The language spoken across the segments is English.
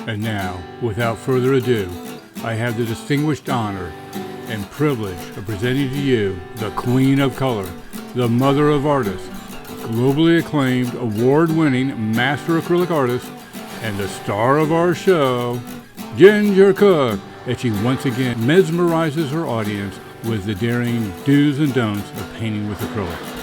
And now, without further ado, I have the distinguished honor and privilege of presenting to you the Queen of Color, the Mother of Artists, globally acclaimed, award-winning master acrylic artist, and the star of our show, Ginger Cook, as she once again mesmerizes her audience with the daring do's and don'ts of painting with acrylic.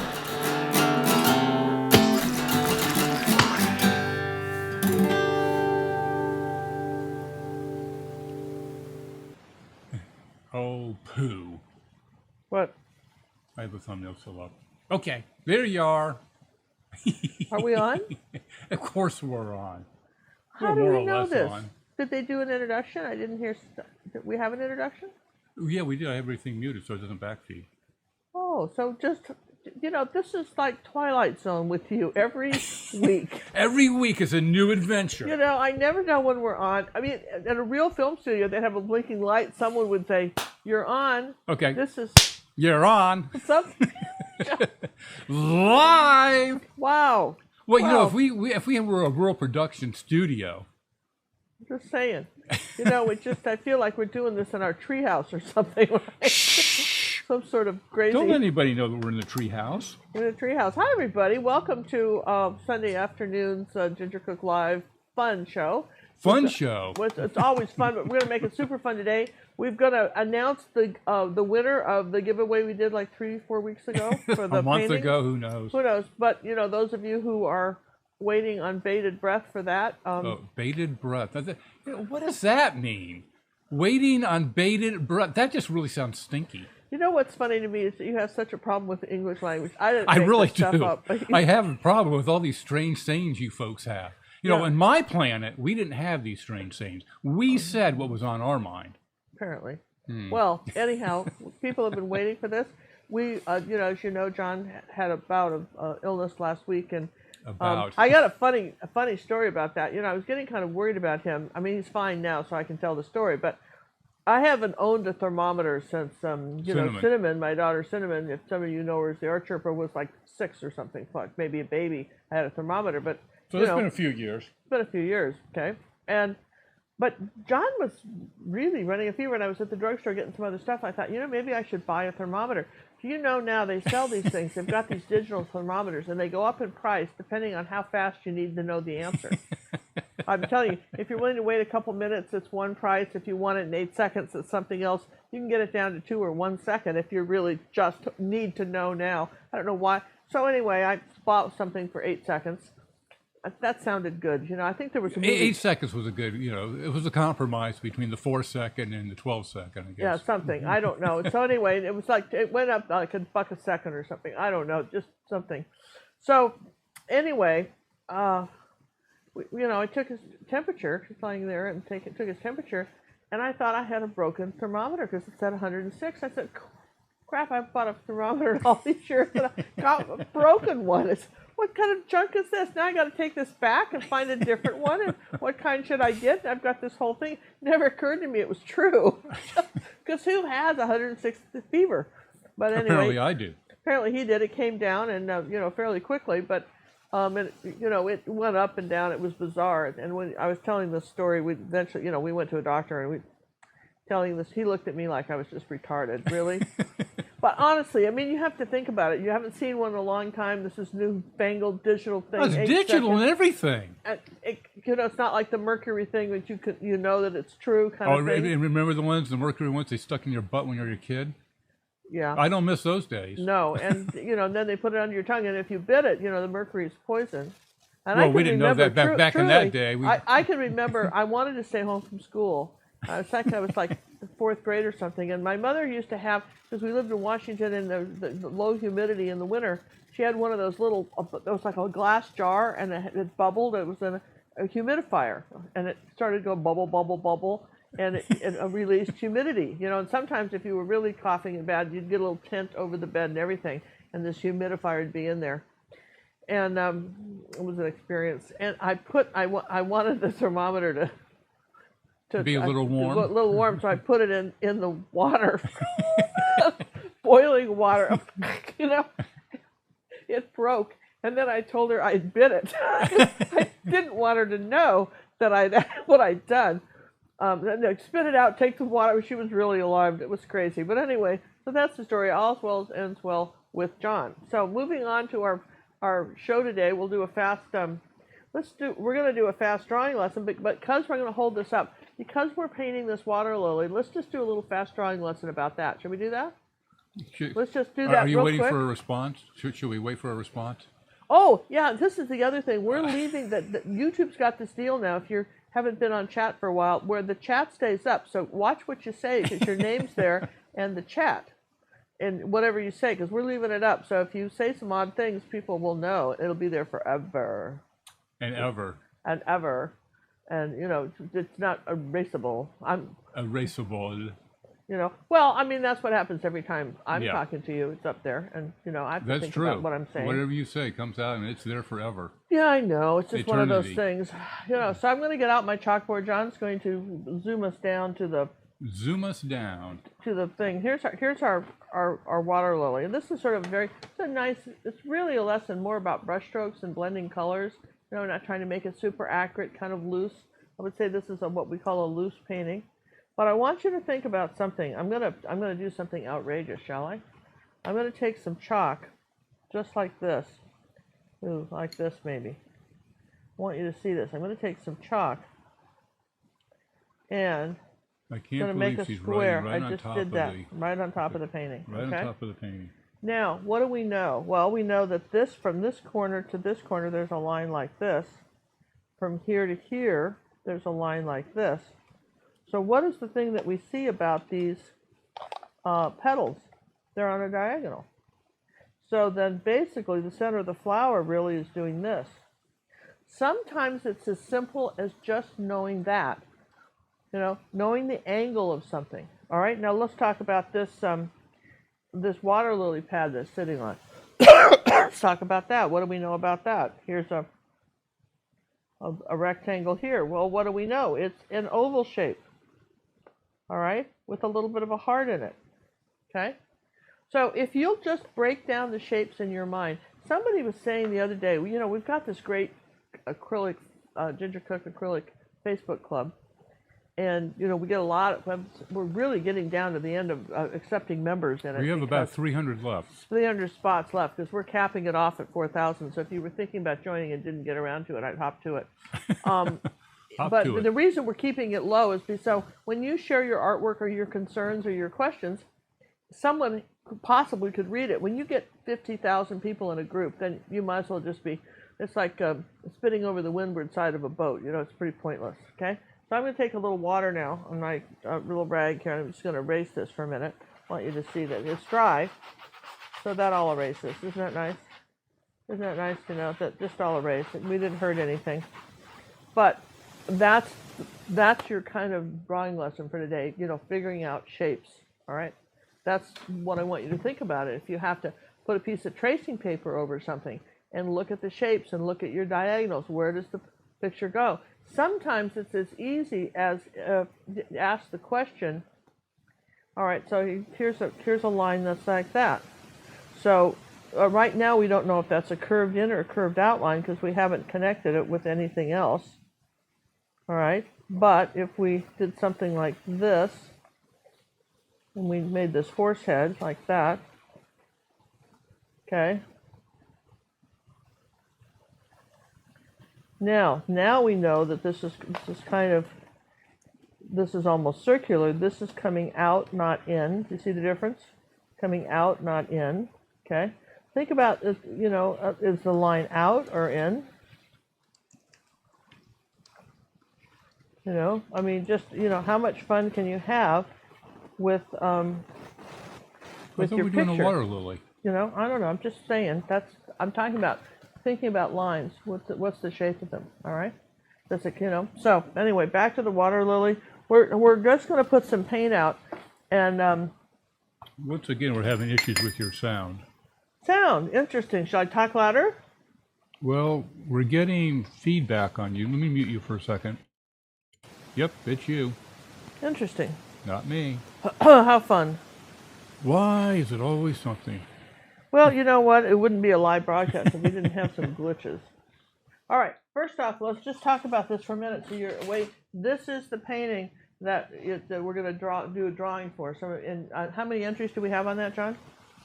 Oh, poo. What? I have the thumbnail still up. Okay, there you are. Are we on? Of course we're on. How We're do more we or know less this? on. Did they do an introduction? I didn't hear. Did we have an introduction? Yeah, we did. I have everything muted so it doesn't backfeed. Oh, so just, this is like Twilight Zone with you every week. Every week is a new adventure. I never know when we're on. I mean, at a real film studio, they'd have a blinking light. Someone would say, "You're on." Okay. This is You're on. something. Live. Wow. Well, Wow. if we were a rural production studio. Just saying. I feel like we're doing this in our treehouse or something. Right? Some sort of crazy. Don't let anybody know that we're in the treehouse. In a treehouse. Hi, everybody. Welcome to Sunday afternoon's Ginger Cook Live fun show. Fun show. It's always fun, but we're going to make it super fun today. We're going to announce the winner of the giveaway we did like 3-4 weeks ago for the A month painting. ago, who knows? Who knows? But those of you who are waiting on bated breath for that. Bated breath. What does that mean? Waiting on bated breath. That just really sounds stinky. You know what's funny to me is that you have such a problem with the English language. I didn't I make really this stuff do. up. I have a problem with all these strange sayings you folks have. On my planet, we didn't have these strange sayings. We said what was on our mind. Apparently. Well, anyhow, people have been waiting for this. We, as you know, John had a bout of illness last week, and I got a funny story about that. I was getting kind of worried about him. I mean, he's fine now, so I can tell the story. But I haven't owned a thermometer since, Cinnamon, my daughter Cinnamon. If some of you know her as the art chirper, was like 6 or something, like maybe a baby. I had a thermometer, but so it's been a few years. It's been a few years, okay. But John was really running a fever, and I was at the drugstore getting some other stuff. I thought, maybe I should buy a thermometer. Now they sell these things. They've got these digital thermometers, and they go up in price depending on how fast you need to know the answer. I'm telling you, if you're willing to wait a couple minutes, it's one price. If you want it in 8 seconds, it's something else. You can get it down to 2 or 1 second if you really just need to know now. I don't know why. So anyway, I bought something for 8 seconds. That sounded good. I think there was a movie. 8 seconds was a good, it was a compromise between the 4 second and the 12 second, I guess. Yeah, something. I don't know. So anyway, it was like, it went up like $1 a second or something. I don't know, just something. So anyway, I took his temperature, he's lying there, and took his temperature, and I thought I had a broken thermometer because it said 106. I said, crap, I've bought a thermometer all these years, and I got a broken one. What kind of junk is this? Now I got to take this back and find a different one. And what kind should I get? I've got this whole thing. It never occurred to me it was true. Because who has 106 fever? But anyway, apparently I do. Apparently he did. It came down and fairly quickly, but it went up and down. It was bizarre. And when I was telling this story, we eventually, we went to a doctor and telling this. He looked at me like I was just retarded. Really. But honestly, I mean, you have to think about it. You haven't seen one in a long time. This is newfangled digital thing. Oh, it's digital and everything. It's not like the mercury thing that you know that it's true kind of thing. And remember the mercury ones they stuck in your butt when you were a kid? Yeah. I don't miss those days. No, and then they put it under your tongue, and if you bit it, the mercury is poison. And well, we didn't know that back in that day. I can remember I wanted to stay home from school. I was like the 4th grade or something, and my mother used to have, because we lived in Washington and the low humidity in the winter, she had one of those little, it was like a glass jar, and it bubbled. It was in a humidifier, and it started to go bubble, bubble, bubble, and it released humidity. And sometimes if you were really coughing and bad, you'd get a little tent over the bed and everything, and this humidifier would be in there. And it was an experience. And I wanted the thermometer to be a little warm. A little warm, so I put it in the water, boiling water. It broke, And then I told her I'd bid it. I didn't want her to know that what I'd done. No, spit it out, take the water. She was really alarmed. It was crazy. But anyway, so that's the story. All's well ends well with John. So moving on to our show today, we'll do a fast. We're going to do a fast drawing lesson, but because we're going to hold this up, because we're painting this water lily, let's just do a little fast drawing lesson about that. Should we do that? Let's just do that. Are you real waiting quick. for a response? Should we wait for a response? Oh, yeah, this is the other thing. We're leaving that YouTube's got this deal now, if you haven't been on chat for a while, where the chat stays up. So watch what you say, because your name's there and the chat and whatever you say, because we're leaving it up. So if you say some odd things, people will know. It'll be there forever. And ever. And ever. And, it's not erasable. Erasable. Well, I mean, that's what happens every time I'm talking to you. It's up there, and I have to think about what I'm saying. Whatever you say comes out, and it's there forever. Yeah, I know. It's just Eternity. one of those things. So I'm going to get out my chalkboard. John's going to zoom us down to the thing. Here's our water lily, and this is sort of it's really a lesson more about brush strokes and blending colors. Not trying to make it super accurate, kind of loose. I would say this is what we call a loose painting. But I want you to think about something. I'm gonna do something outrageous, shall I? I'm gonna take some chalk, just like this. Ooh, like this maybe. I want you to see this. I'm gonna take some chalk and I can't gonna make a she's square. right I on just top did of that the, right on top of the painting. Right okay? on top of the painting. Now, what do we know? Well, we know that from this corner to this corner, there's a line like this. From here to here, there's a line like this. So what is the thing that we see about these petals? They're on a diagonal. So then basically the center of the flower really is doing this. Sometimes it's as simple as just knowing that, knowing the angle of something. All right, now let's talk about this this water lily pad that's sitting on. Let's talk about that. What do we know about that? Here's a rectangle here. Well, what do we know? It's an oval shape. All right, with a little bit of a heart in it. Okay, so if you'll just break down the shapes in your mind. Somebody was saying the other day, we've got this great acrylic, Ginger Cook acrylic Facebook club, and we get a lot of. We're really getting down to the end of accepting members in it. We have about 300 left. 300 spots left because we're capping it off at 4,000. So if you were thinking about joining and didn't get around to it, I'd hop to it. But the reason we're keeping it low is because so when you share your artwork or your concerns or your questions, someone possibly could read it. When you get 50,000 people in a group, then you might as well just be, it's like spitting over the windward side of a boat. It's pretty pointless, okay? So I'm going to take a little water now on my little rag here. I'm just going to erase this for a minute. I want you to see that it's dry. So that all erases. Isn't that nice? Isn't that nice to know that just all erased? We didn't hurt anything. But that's your kind of drawing lesson for today, figuring out shapes, all right? That's what I want you to think about it. If you have to put a piece of tracing paper over something and look at the shapes and look at your diagonals, where does the picture go? Sometimes it's as easy as ask the question, all right, so here's a line that's like that. So right now we don't know if that's a curved in or a curved out line because we haven't connected it with anything else. All right, but if we did something like this, and we made this horse head like that, okay. Now we know that this is almost circular. This is coming out, not in. Do you see the difference? Coming out, not in. Okay. Think about this. Is the line out or in? I mean, just, how much fun can you have with your picture? We're doing a water lily. I don't know. I'm just saying. I'm talking about thinking about lines. What's the shape of them? All right. Does it, So anyway, back to the water lily. We're just going to put some paint out, and once again, we're having issues with your sound. Sound interesting. Should I talk louder? Well, we're getting feedback on you. Let me mute you for a second. Yep, it's you. Interesting. Not me. How fun. Why is it always something? Well, you know what? It wouldn't be a live broadcast if we didn't have some glitches. All right. First off, let's just talk about this for a minute. So you're wait. This is the painting that we're going to do a drawing for. So, how many entries do we have on that, John?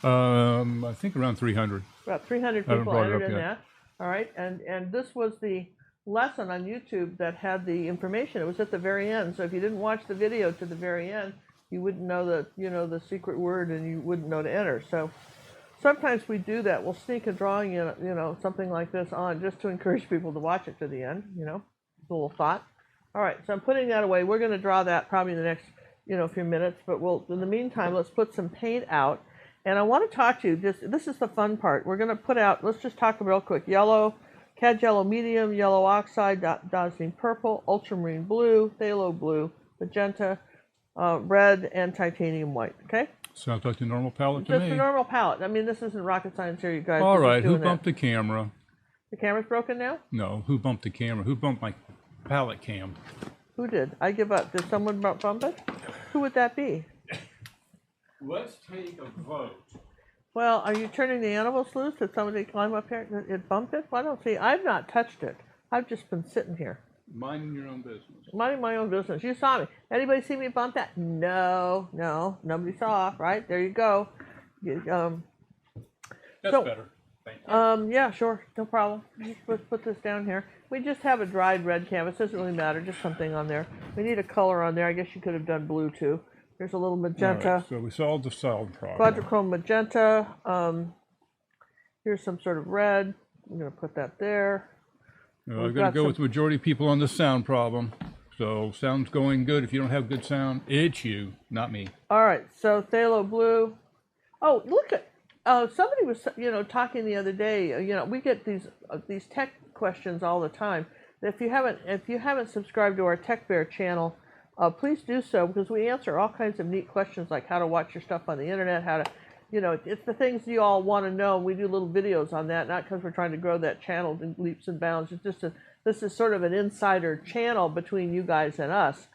I think around 300. About 300 I haven't people brought it entered up in yet. that. All right, and this was the lesson on YouTube that had the information. It was at the very end. So if you didn't watch the video to the very end, you wouldn't know the secret word, and you wouldn't know to enter. So sometimes we do that. We'll sneak a drawing in, something like this on, just to encourage people to watch it to the end. A little thought. All right, so I'm putting that away. We're going to draw that probably in the next few minutes. But in the meantime, let's put some paint out. And I want to talk to you, this is the fun part. We're going to put out, let's just talk real quick. Yellow, cad yellow medium, yellow oxide, dazzling purple, ultramarine blue, phthalo blue, magenta, red, and titanium white, okay? Sounds like the normal palette to Just me. the normal palette. I mean, this isn't rocket science here, you guys. All We're just right, who doing bumped that. the camera? The camera's broken now? No, who bumped the camera? Who bumped my palette cam? Who did? I give up. Did someone bump it? Who would that be? Let's take a vote. Well, are you turning the animals loose? Did somebody climb up here? It bumped it? Well, I don't see. I've not touched it. I've just been sitting here. Minding your own business. Minding my own business. You saw me. Anybody see me bump that? No, nobody saw. Right there, you go. That's so, better. Thank you. Yeah, sure, no problem. Let's put this down here. We just have a dried red canvas. Doesn't really matter. Just something on there. We need a color on there. I guess you could have done blue too. There's a little magenta. Right, so we solved the solid problem. Quadrichrome magenta. Here's some sort of red. I'm going to put that there. No, I've got to go with majority people on the sound problem. So sound's going good. If you don't have good sound, it's you, not me. All right, so phthalo blue. Oh, look at somebody was talking the other day. We get these tech questions all the time. If you haven't subscribed to our Tech Bear channel, please do so, because we answer all kinds of neat questions like how to watch your stuff on the internet, how to, it's the things you all want to know. We do little videos on that, not because we're trying to grow that channel in leaps and bounds. It's just this is sort of an insider channel between you guys and us.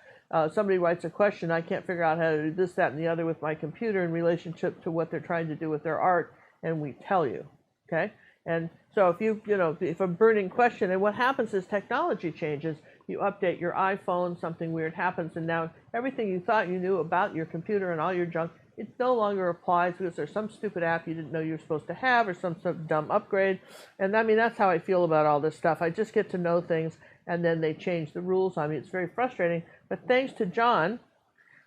Somebody writes a question, I can't figure out how to do this, that, and the other with my computer in relationship to what they're trying to do with their art, and we tell you, okay? And so if a burning question, and what happens is technology changes, you update your iPhone, something weird happens, and now everything you thought you knew about your computer and all your junk, it no longer applies because there's some stupid app you didn't know you were supposed to have, or some sort of dumb upgrade. And I mean, that's how I feel about all this stuff. I just get to know things, and then they change the rules on me. It's very frustrating. But thanks to John,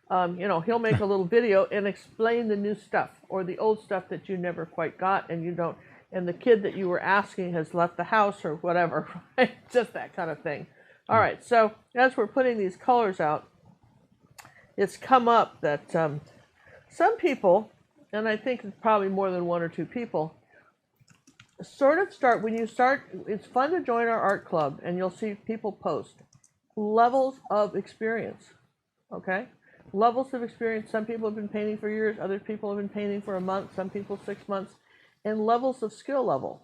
he'll make a little video and explain the new stuff or the old stuff that you never quite got, and you don't. And the kid that you were asking has left the house or whatever, right? Just that kind of thing. All right, so as we're putting these colors out, it's come up that some people, and I think it's probably more than one or two people, sort of start, when you start, it's fun to join our art club, and you'll see people post levels of experience, okay? Levels of experience. Some people have been painting for years, other people have been painting for a month, some people 6 months, and levels of skill level,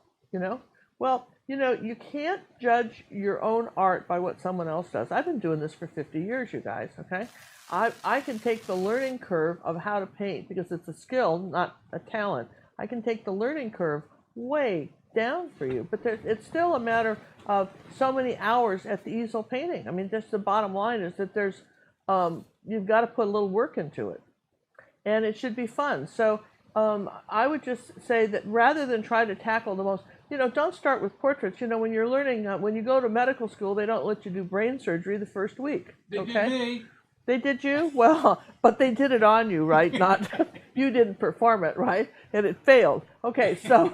Well, you can't judge your own art by what someone else does. I've been doing this for 50 years, you guys, okay? I can take the learning curve of how to paint, because it's a skill, not a talent. I can take the learning curve way down for you, but it's still a matter of so many hours at the easel painting. I mean, just the bottom line is that there's, you've got to put a little work into it, and it should be fun. So I would just say that rather than try to tackle the most, don't start with portraits. When you're learning, when you go to medical school, they don't let you do brain surgery the first week. Okay? They did me. They did you? Well, but they did it on you, right? Not you didn't perform it, right? And it failed. Okay, so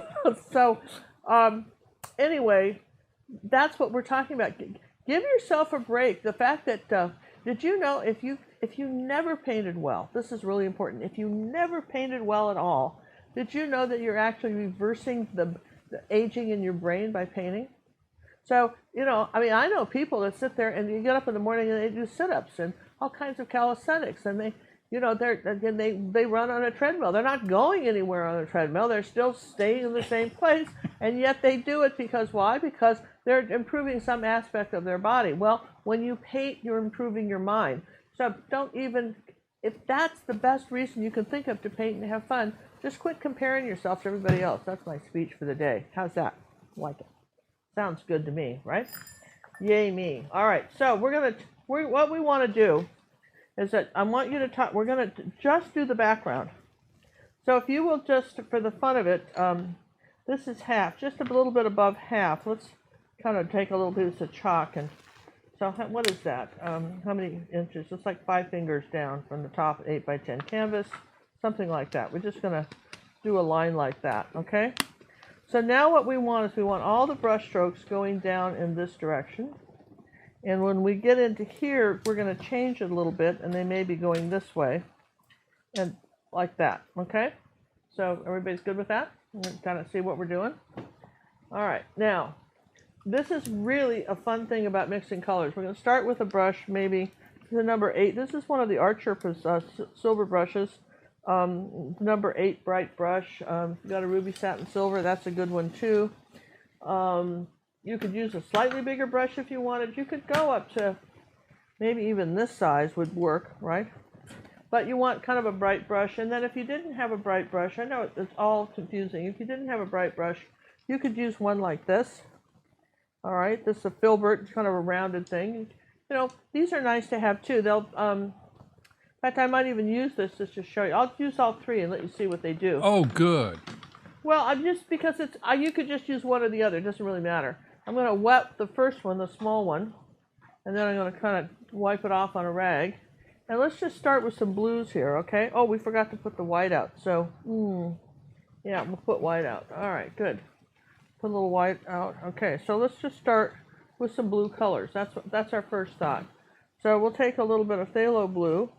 anyway, that's what we're talking about. Give yourself a break. The fact that did you know if you never painted well, this is really important. If you never painted well at all, did you know that you're actually reversing the aging in your brain by painting? So, I know people that sit there and you get up in the morning and they do sit-ups and all kinds of calisthenics, and they, they run on a treadmill. They're not going anywhere on a treadmill. They're still staying in the same place, and yet they do it because why? Because they're improving some aspect of their body. Well, when you paint, you're improving your mind. So don't even if that's the best reason you can think of to paint and have fun, just quit comparing yourself to everybody else. That's my speech for the day. How's that? Like it? Sounds good to me, right? Yay me. All right, so what we want to do is that I want you to talk, we're going to just do the background. So if you will just, for the fun of it, this is half, just a little bit above half. Let's kind of take a little piece of chalk and, so what is that? How many inches? It's like 5 fingers down from the top 8 by 10 canvas, something like that. We're just going to do a line like that, okay? So now what we want is we want all the brush strokes going down in this direction. And when we get into here, we're going to change it a little bit, and they may be going this way, and like that, okay? So everybody's good with that? Kind of see what we're doing? All right, now, this is really a fun thing about mixing colors. We're going to start with a brush, maybe the number 8. This is one of the Art Sherpa's silver brushes. Number 8 bright brush. You got a ruby satin silver. That's a good one too. You could use a slightly bigger brush if you wanted. You could go up to maybe even this size would work, right? But you want kind of a bright brush. And then if you didn't have a bright brush, I know it's all confusing. If you didn't have a bright brush, you could use one like this. All right, this is a filbert. It's kind of a rounded thing. You know, these are nice to have too. They'll, in fact, I might even use this just to show you. I'll use all 3 and let you see what they do. Oh, good. Well, I'm just, because it's, you could just use one or the other. It doesn't really matter. I'm going to wet the first one, the small one, and then I'm going to kind of wipe it off on a rag. And let's just start with some blues here, okay? Oh, we forgot to put the white out. So, yeah, we'll put white out. All right, good. Put a little white out. Okay, so let's just start with some blue colors. That's our first thought. So we'll take a little bit of phthalo blue,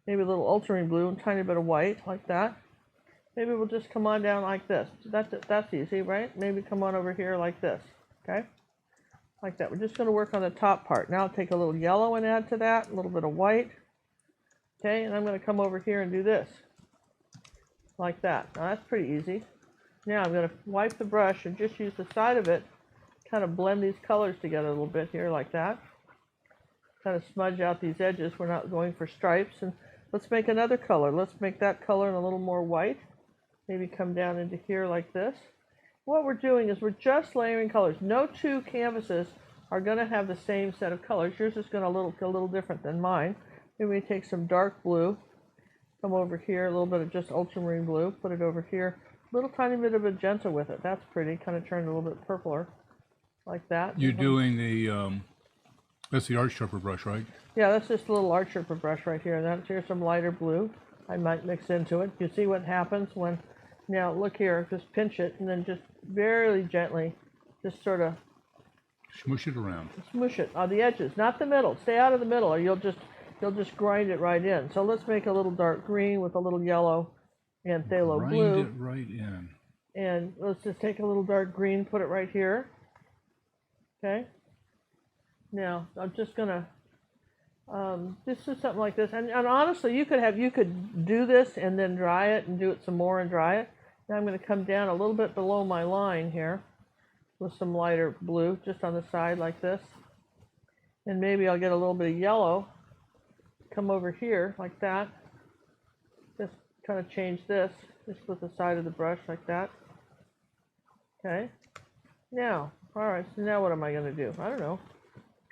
maybe a little ultramarine blue, and a tiny bit of white, like that. Maybe we'll just come on down like this. That's easy, right? Maybe come on over here like this, okay? Like that. We're just going to work on the top part. Now I'll take a little yellow and add to that, a little bit of white. Okay, and I'm going to come over here and do this, like that. Now that's pretty easy. Now I'm going to wipe the brush and just use the side of it, kind of blend these colors together a little bit here, like that. Kind of smudge out these edges. We're not going for stripes. And let's make another color. Let's make that color in a little more white. Maybe come down into here like this. What we're doing is we're just layering colors. No 2 canvases are going to have the same set of colors. Yours is going to look a little different than mine. Maybe we take some dark blue, come over here, a little bit of just ultramarine blue, put it over here. Little tiny bit of magenta with it. That's pretty. Kind of turned a little bit purpler, like that. You're doing the, that's the Art Sherpa brush, right? Yeah, that's just a little Art Sherpa brush right here. And here's some lighter blue. I might mix into it. You see what happens when, now look here, just pinch it and then just very gently, just sort of Smush it around. Smush it on the edges, not the middle. Stay out of the middle, or you'll just grind it right in. So let's make a little dark green with a little yellow and phthalo blue. Grind it right in. And let's just take a little dark green, put it right here. Okay. Now I'm just gonna just do something like this. And honestly, you could do this and then dry it and do it some more and dry it. Now I'm going to come down a little bit below my line here with some lighter blue just on the side like this. And maybe I'll get a little bit of yellow, come over here like that. Just kind of change this just with the side of the brush like that. Okay. Now, all right, so now what am I going to do? I don't know.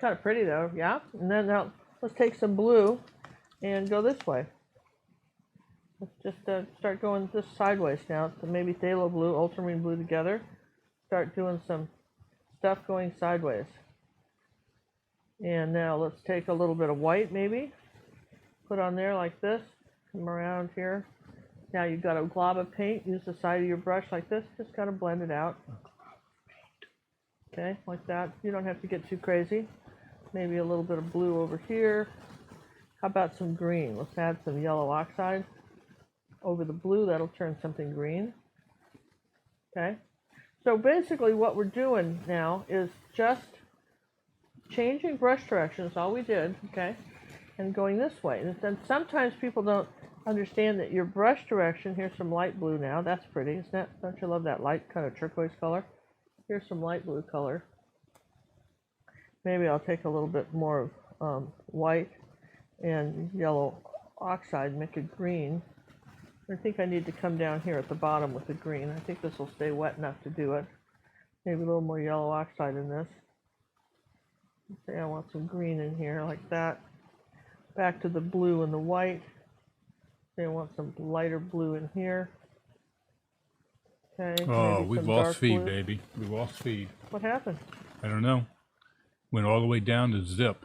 Kind of pretty though, yeah? And then now let's take some blue and go this way. Let's just start going this sideways now. So maybe phthalo blue, ultramarine blue together. Start doing some stuff going sideways. And now let's take a little bit of white maybe. Put on there like this. Come around here. Now you've got a glob of paint. Use the side of your brush like this. Just kind of blend it out. Okay, like that. You don't have to get too crazy. Maybe a little bit of blue over here. How about some green? Let's add some yellow oxide over the blue. That'll turn something green. Okay. So basically what we're doing now is just changing brush directions, all we did, okay, and going this way. And then sometimes people don't understand that your brush direction, here's some light blue now. That's pretty, isn't it? Don't you love that light kind of turquoise color? Here's some light blue color. Maybe I'll take a little bit more of white and yellow oxide, make it green. I think I need to come down here at the bottom with the green. I think this will stay wet enough to do it. Maybe a little more yellow oxide in this. Okay, I want some green in here like that. Back to the blue and the white. Okay, I want some lighter blue in here. Okay. Oh, maybe we've some lost dark feed, blue. baby. We lost feed. What happened? I don't know. Went all the way down to zip,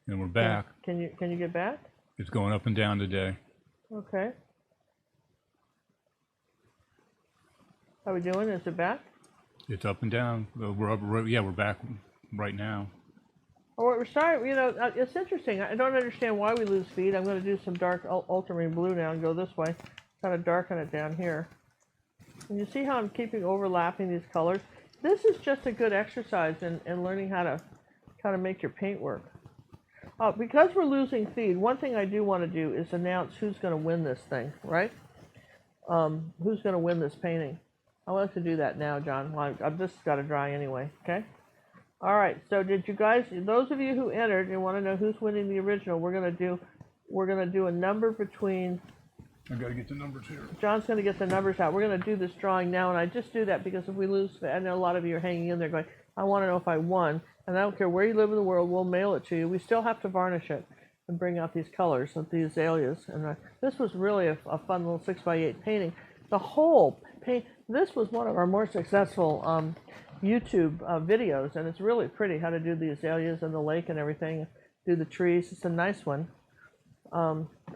and we're back. Can you get back? It's going up and down today. Okay. How we doing? Is it back? It's up and down. We're up. Yeah, we're back right now. Oh, we're starting. You know, it's interesting. I don't understand why we lose feed. I'm going to do some dark ultramarine blue now and go this way. Kind of darken it down here. And you see how I'm keeping overlapping these colors? This is just a good exercise in learning how to make your paint work. Because we're losing feed, one thing I do want to do is announce who's going to win this thing, right? Who's going to win this painting? I want to do that now, John. Well, I've just got to dry anyway, okay? All right, so did you guys, those of you who entered and want to know who's winning the original, we're going to do a number between, I got to get the numbers here. John's going to get the numbers out. We're going to do this drawing now, and I just do that because if we lose, I know a lot of you are hanging in there going, I want to know if I won, and I don't care where you live in the world, we'll mail it to you. We still have to varnish it and bring out these colors of the azaleas, and this was really a fun little 6x8 painting. The whole paint, this was one of our more successful YouTube videos, and it's really pretty how to do the azaleas and the lake and everything, do the trees. It's a nice one.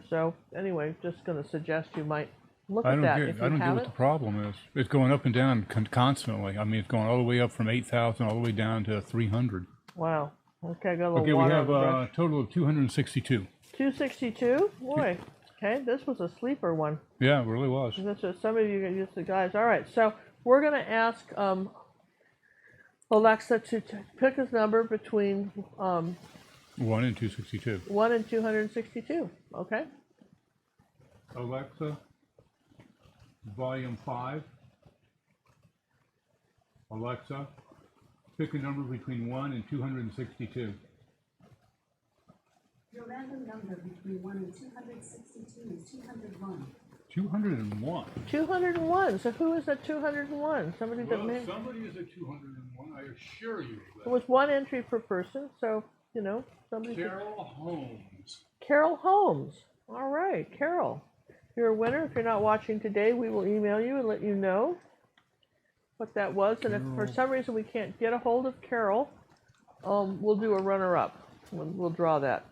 So anyway, just going to suggest you might look at that if you I don't get what haven't. the problem is. It's going up and down constantly. I mean, it's going all the way up from 8,000 all the way down to 300. Wow. Okay, got a little Okay, water. we have on the a brush. total of 262. 262? Boy. Okay, this was a sleeper one. Yeah, it really was. This is, some of you get used to guys. All right, so we're going to ask Alexa to pick his number between 1 and 262. 1 and 262. Okay? Alexa, volume 5. Alexa, pick a number between 1 and 262. Your random number between 1 and 262 is 201. 201. 201. So who is at 201? Somebody that Well, made. somebody is at 201, I assure you. It was one entry per person, so you know somebody. Carol Holmes. Carol Holmes. All right, Carol. You're a winner. If you're not watching today, we will email you and let you know what that was. And if for some reason we can't get a hold of Carol, we'll do a runner-up. We'll draw that.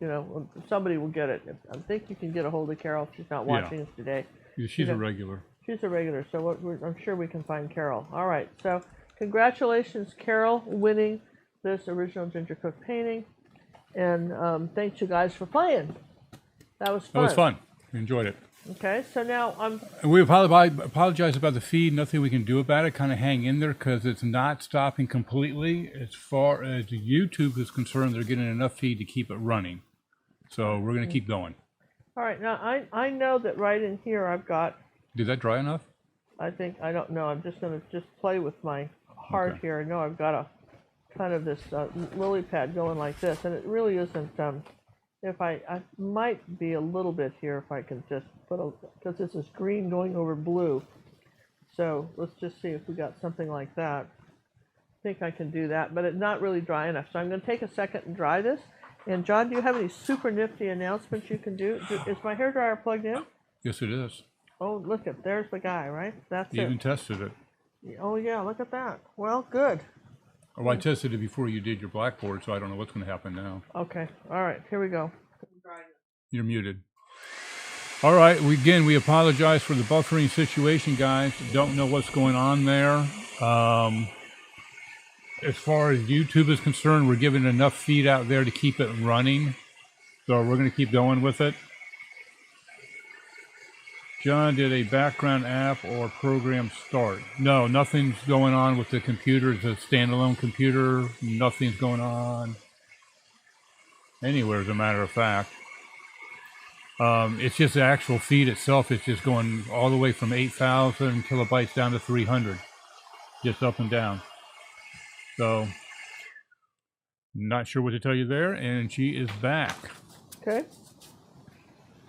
You know, somebody will get it. I think you can get a hold of Carol if she's not watching us today. Yeah, she's a regular. She's a regular, so I'm sure we can find Carol. All right, so congratulations, Carol, winning this original Ginger Cook painting. And thanks you guys for playing. That was fun. That was fun. We enjoyed it. Okay, so now We apologize about the feed. Nothing we can do about it. Kind of hang in there because it's not stopping completely. As far as YouTube is concerned, they're getting enough feed to keep it running. So we're going to keep going. all right, now I know that right in here I've got, Did that dry enough? I don't know, I'm just going to play with my heart Okay. here. I know I've got a kind of this lily pad going like this, and it really isn't, if I might be a little bit here if I can just put because this is green going over blue. So let's just see if we got something like that. I think I can do that, but it's not really dry enough. So I'm going to take a second and dry this. And John, do you have any super nifty announcements you can do? Is my hairdryer plugged in? Yes, it is. Oh, look at, there's the guy, right? That's You it. even tested it. Oh yeah, look at that. Well, good. Oh, I tested it before you did your blackboard, so I don't know what's going to happen now. Okay, all right, here we go. You're muted. All right, we apologize for the buffering situation, guys. Don't know what's going on there. As far as YouTube is concerned, we're giving enough feed out there to keep it running. So we're going to keep going with it. John, did a background app or program start? No, nothing's going on with the computer. It's a standalone computer. Nothing's going on anywhere, as a matter of fact. It's just the actual feed itself. It's just going all the way from 8,000 kilobytes down to 300, just up and down. So, not sure what to tell you there. And she is back. Okay.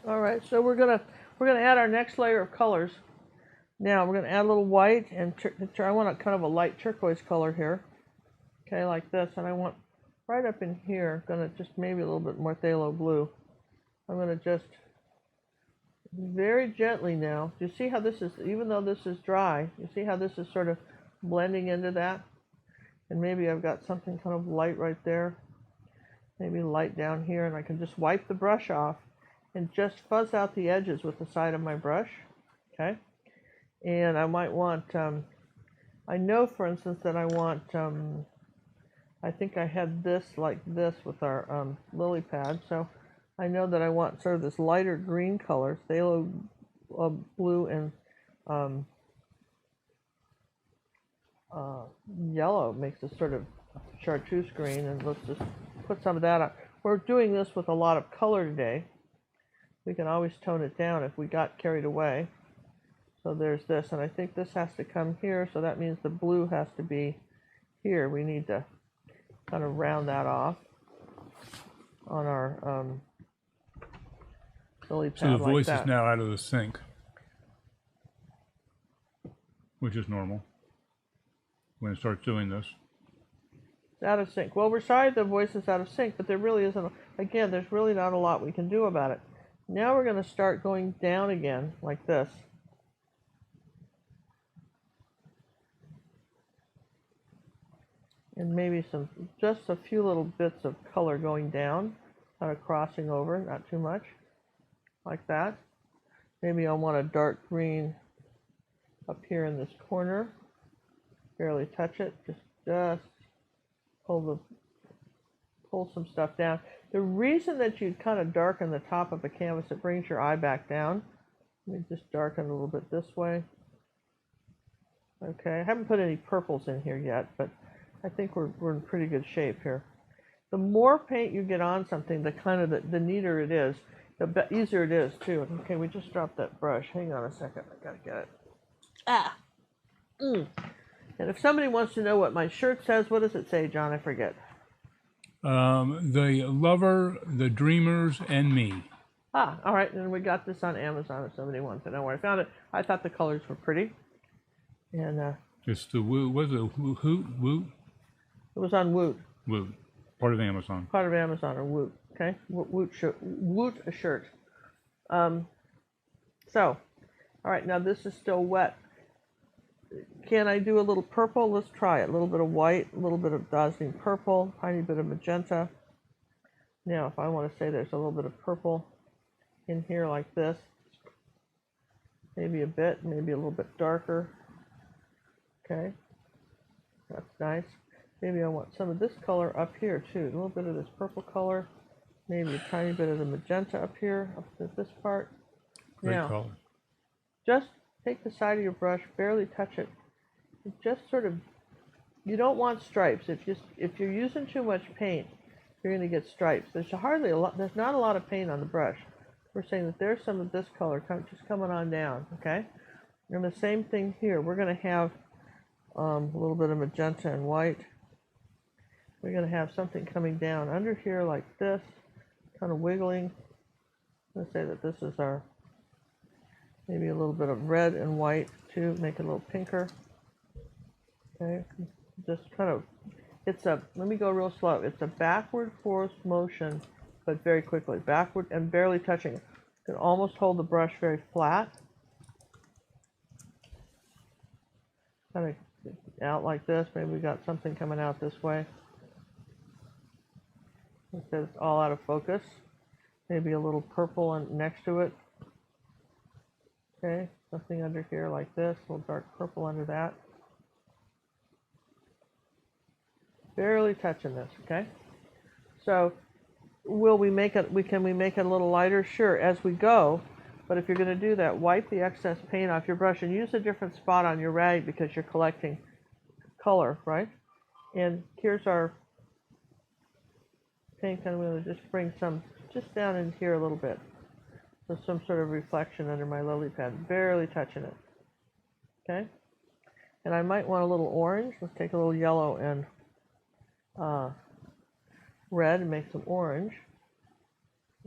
All right, so we're gonna add our next layer of colors. Now we're gonna add a little white and I want a kind of a light turquoise color here. Okay, like this, and I want right up in here, gonna just maybe a little bit more phthalo blue. I'm gonna just very gently now. Do you see how this is, even though this is dry, you see how this is sort of blending into that? And maybe I've got something kind of light right there. Maybe light down here, and I can just wipe the brush off and just fuzz out the edges with the side of my brush. Okay? And I might want, I know for instance that I want, I think I had this like this with our lily pad, so I know that I want sort of this lighter green color, phthalo blue and yellow makes a sort of chartreuse green, and let's just put some of that on. We're doing this with a lot of color today. We can always tone it down if we got carried away. So there's this, and I think this has to come here, so that means the blue has to be here. We need to kind of round that off on our lily pad. So the voice like is now out of the sync, which is normal when it starts doing this. It's out of sync. Well, we're sorry the voice is out of sync, but there really isn't, again, there's really not a lot we can do about it. Now we're going to start going down again, like this. And maybe just a few little bits of color going down, kind of crossing over, not too much, like that. Maybe I want a dark green up here in this corner. Barely touch it, just pull some stuff down. The reason that you kind of darken the top of a canvas, it brings your eye back down. Let me just darken a little bit this way. Okay, I haven't put any purples in here yet, but I think we're in pretty good shape here. The more paint you get on something, the neater it is, the easier it is too. Okay, we just dropped that brush. Hang on a second, I gotta get it. And if somebody wants to know what my shirt says, what does it say, John? I forget. The lover, the dreamers, and me. All right, and we got this on Amazon if somebody wants to know where I found it. I thought the colors were pretty. And It's the Woot. Was it Woot? it was on Woot. Woot. Part of Amazon. Part of Amazon or Woot. Okay, Woot a shirt. So, all right, now this is still wet. Can I do a little purple? Let's try it. A little bit of white, a little bit of dazzling purple, tiny bit of magenta. Now, if I want to say there's a little bit of purple in here like this, maybe a bit, maybe a little bit darker. Okay, that's nice. Maybe I want some of this color up here too. A little bit of this purple color, maybe a tiny bit of the magenta up here, up to this part. Great now, color. just take the side of your brush, barely touch it. Just sort of, you don't want stripes. If you're using too much paint, you're going to get stripes. There's not a lot of paint on the brush. We're saying that there's some of this color just coming on down, okay? And the same thing here. We're going to have a little bit of magenta and white. We're going to have something coming down under here like this, kind of wiggling. Let's say that this is our, maybe a little bit of red and white too, make it a little pinker. Okay, just kind of, let me go real slow. It's a backward force motion, but very quickly. Backward and barely touching it. You can almost hold the brush very flat. Kind of out like this. Maybe we got something coming out this way. Because it's all out of focus. Maybe a little purple next to it. Okay, something under here like this. A little dark purple under that. Barely touching this, okay? So, can we make it a little lighter? Sure, as we go. But if you're going to do that, wipe the excess paint off your brush and use a different spot on your rag because you're collecting color, right? And here's our paint, and I'm going to just bring some just down in here a little bit. So some sort of reflection under my lily pad, barely touching it. Okay? And I might want a little orange. Let's take a little yellow and red and make some orange.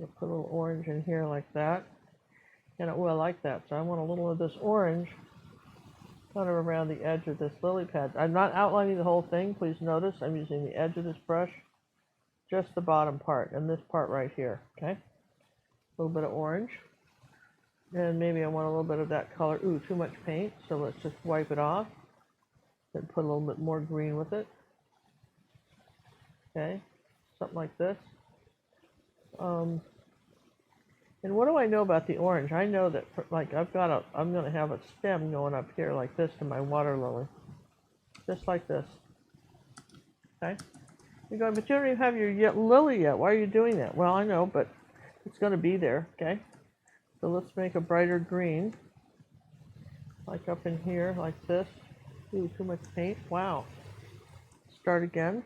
I'll put a little orange in here like that. And I like that, so I want a little of this orange kind of around the edge of this lily pad. I'm not outlining the whole thing, please notice. I'm using the edge of this brush, just the bottom part, and this part right here, okay? A little bit of orange. And maybe I want a little bit of that color. Ooh, too much paint, so let's just wipe it off. Then put a little bit more green with it. Okay, something like this. And what do I know about the orange? I know that, like, I'm going to have a stem going up here like this to my water lily. Just like this. Okay? You're going, but you don't even have your lily yet. Why are you doing that? Well, I know, but it's going to be there, okay? So let's make a brighter green. Like up in here, like this. Ooh, too much paint. Wow. Start again.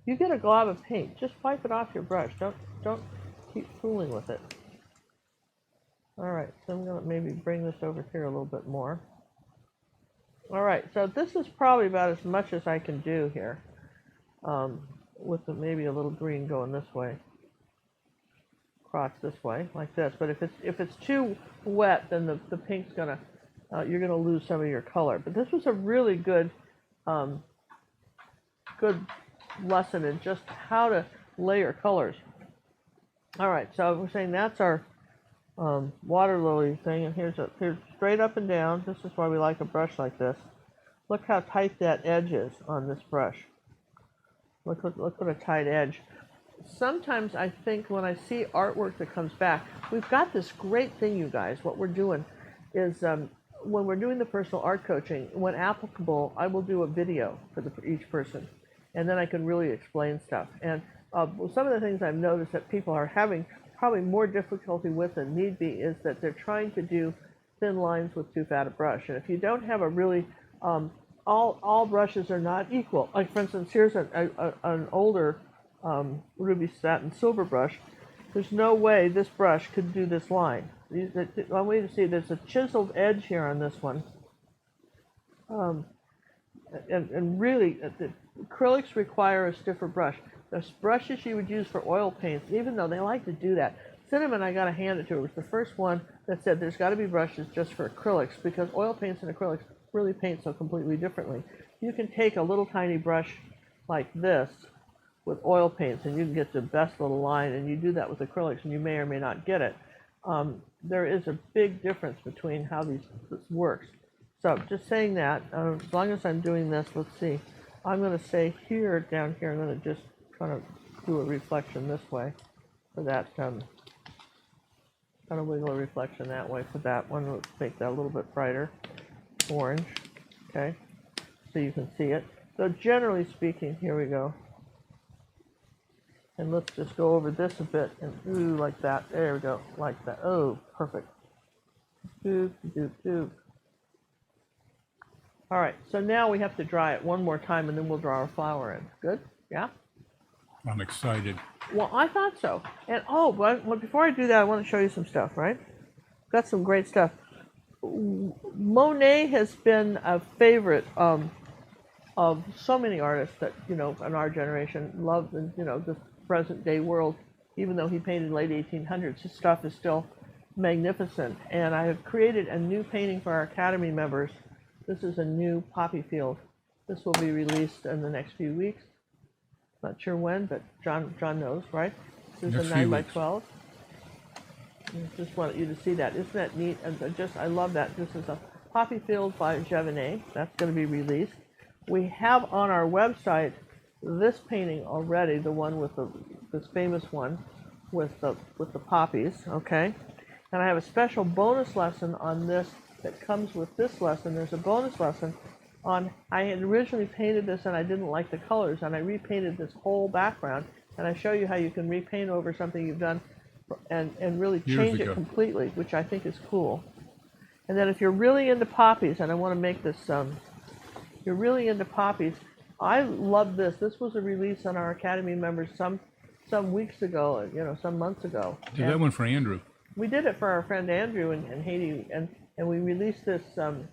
You get a glob of paint, just wipe it off your brush. Don't keep fooling with it. All right, so I'm going to maybe bring this over here a little bit more. All right, so this is probably about as much as I can do here, with maybe a little green going this way, across this way, like this. But if it's too wet, then the pink's gonna you're gonna lose some of your color. But this was a really good good lesson in just how to layer colors. All right, so we're saying that's our water lily thing, and here's straight up and down. This is why we like a brush like this. Look how tight that edge is on this brush. Look what a tight edge. Sometimes I think when I see artwork that comes back, we've got this great thing, you guys. What we're doing is when we're doing the personal art coaching, when applicable, I will do a video for each person, and then I can really explain stuff. And some of the things I've noticed that people are having probably more difficulty with than need be is that they're trying to do thin lines with too fat a brush. And if you don't have a really, all brushes are not equal. Like for instance, here's an older ruby satin silver brush. There's no way this brush could do this line. I want you to see there's a chiseled edge here on this one. And really, the acrylics require a stiffer brush. There's brushes you would use for oil paints, even though they like to do that. Cinnamon, I got to hand it to her, was the first one that said there's got to be brushes just for acrylics, because oil paints and acrylics really paint so completely differently. You can take a little tiny brush like this with oil paints, and you can get the best little line, and you do that with acrylics, and you may or may not get it. There is a big difference between how this works. So just saying that, as long as I'm doing this, let's see. I'm going to say here, down here, I'm going to just kind of do a reflection this way for that, kind of wiggle a reflection that way for that one. Let's make that a little bit brighter, orange, okay, so you can see it. So generally speaking, here we go. And let's just go over this a bit, and ooh, like that. There we go, like that. Oh, perfect. Doop, doop, doop. All right, so now we have to dry it one more time, and then we'll draw our flower in. Good? Yeah? I'm excited. Well, I thought so. And oh, but before I do that, I want to show you some stuff, right? Got some great stuff. Monet has been a favorite of so many artists that, you know, in our generation love, and you know, the present day world. Even though he painted late 1800s, his stuff is still magnificent. And I have created a new painting for our Academy members. This is a new poppy field. This will be released in the next few weeks. Not sure when, but John knows, right? This is a 9x12. Just wanted you to see that. Isn't that neat? And I love that. This is a poppy field by Jevenet. That's going to be released. We have on our website this painting already, the one with this famous one with the poppies. Okay, and I have a special bonus lesson on this that comes with this lesson. There's a bonus lesson on, I had originally painted this and I didn't like the colors, and I repainted this whole background, and I show you how you can repaint over something you've done and really change it completely, which I think is cool. And then if you're really into poppies, and I want to make this, you're really into poppies, I love this. This was a release on our Academy members some weeks ago, you know, some months ago. Did that one for Andrew. We did it for our friend Andrew in Haiti, and we released this, and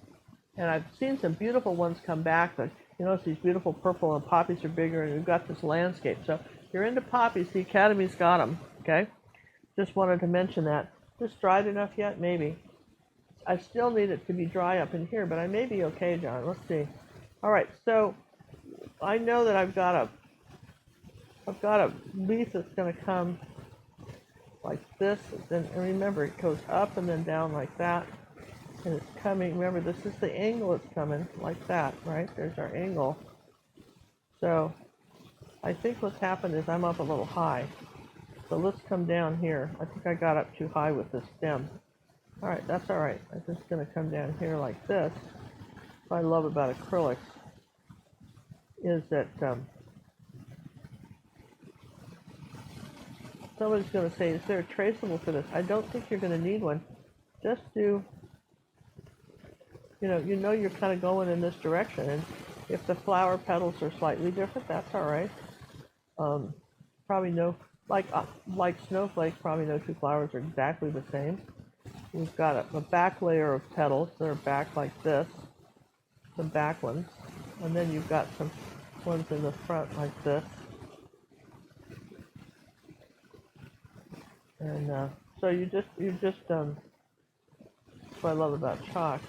I've seen some beautiful ones come back. But you notice these beautiful purple, and poppies are bigger, and we've got this landscape. So if you're into poppies, the Academy's got them, okay? just wanted to mention that. This dried enough yet? Maybe. I still need it to be dry up in here, but I may be okay, John. Let's see. All right, so I know that I've got a leaf that's going to come like this, and remember it goes up and then down like that, and it's coming. Remember, this is the angle it's coming like that, right? There's our angle. So I think what's happened is I'm up a little high. So let's come down here. I think I got up too high with this stem. All right, that's all right. I'm just going to come down here like this. What I love about acrylics is that somebody's going to say, is there a traceable for this? I don't think you're going to need one. Just do, you know you're kind of going in this direction. And if the flower petals are slightly different, that's all right. Probably no, like snowflakes, probably no two flowers are exactly the same. We've got a back layer of petals that are back like this, some back ones, and then you've got some ones in the front like this. And so you just that's what I love about chalk.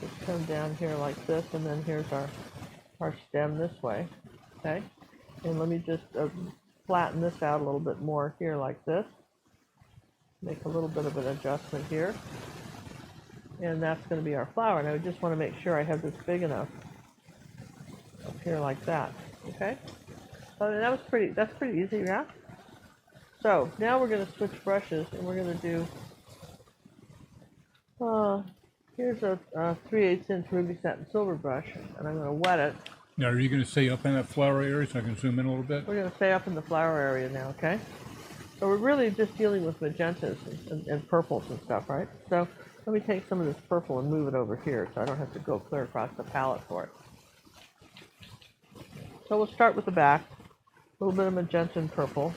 Just come down here like this, and then here's our stem this way, okay? And let me just flatten this out a little bit more here like this. Make a little bit of an adjustment here. And that's going to be our flower. And I just want to make sure I have this big enough up here like that, okay? So that's pretty easy, yeah? So now we're going to switch brushes, and we're going to do, here's a 3/8 inch ruby satin silver brush, and I'm going to wet it. Now, are you going to stay up in that flower area so I can zoom in a little bit? We're going to stay up in the flower area now, okay? So we're really just dealing with magentas and purples and stuff, right? So let me take some of this purple and move it over here so I don't have to go clear across the palette for it. So we'll start with the back, a little bit of magenta and purple.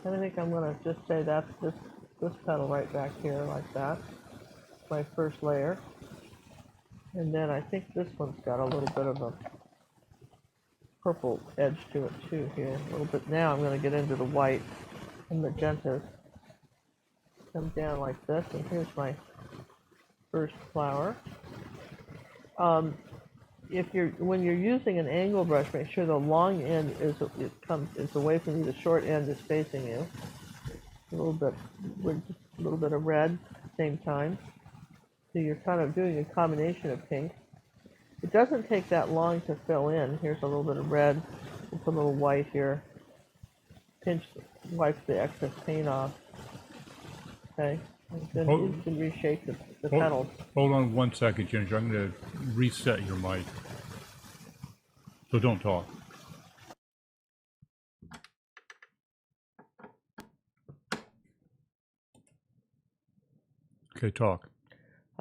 And I think I'm going to just say that's this petal right back here like that. My first layer. And then I think this one's got a little bit of a purple edge to it too here. A little bit. Now I'm going to get into the white and magentas. Come down like this, and here's my first flower. When you're using an angle brush, make sure the long end is away from you. The short end is facing you. A little bit with a little bit of red at the same time. So you're kind of doing a combination of pink. It doesn't take that long to fill in. Here's a little bit of red. It's a little white here. Wipe the excess paint off. Okay. And then you can reshape the petals. Hold on 1 second, Ginger. I'm going to reset your mic. So don't talk. Okay, talk.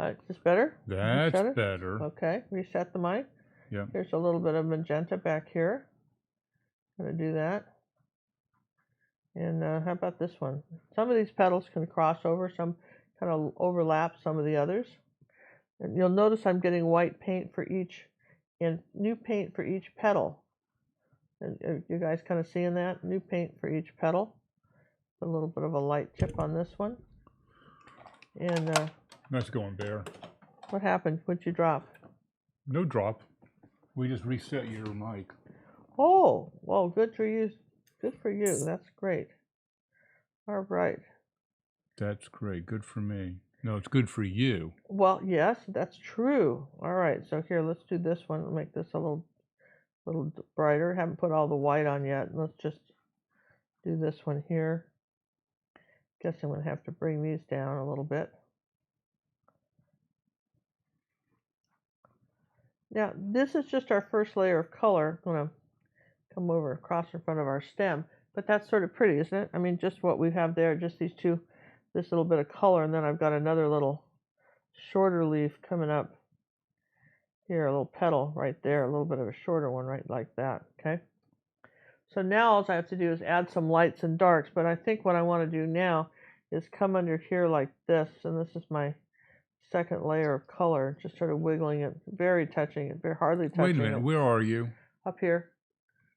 Is this better? That's better. Okay, reset the mic. Yeah. Here's a little bit of magenta back here. I'm going to do that. And how about this one? Some of these petals can cross over, some kind of overlap some of the others. And you'll notice I'm getting white paint for each, and new paint for each petal. And you guys kind of seeing that? New paint for each petal. A little bit of a light tip on this one. And That's going bare. what happened? What'd you drop? No drop. We just reset your mic. Oh, well, good for you. Good for you. That's great. All right. That's great. Good for me. No, it's good for you. Well, yes, that's true. All right. So here, let's do this one. I'll make this a little brighter. Haven't put all the white on yet. Let's just do this one here. Guess I'm going to have to bring these down a little bit. Now, this is just our first layer of color. I'm going to come over across in front of our stem, but that's sort of pretty, isn't it? I mean, just what we have there, just these two, this little bit of color, and then I've got another little shorter leaf coming up here, a little petal right there, a little bit of a shorter one right like that, okay? So now all I have to do is add some lights and darks, but I think what I want to do now is come under here like this, and this is my second layer of color, just sort of wiggling it, very hardly touching it. Wait a minute, where are you? Up here.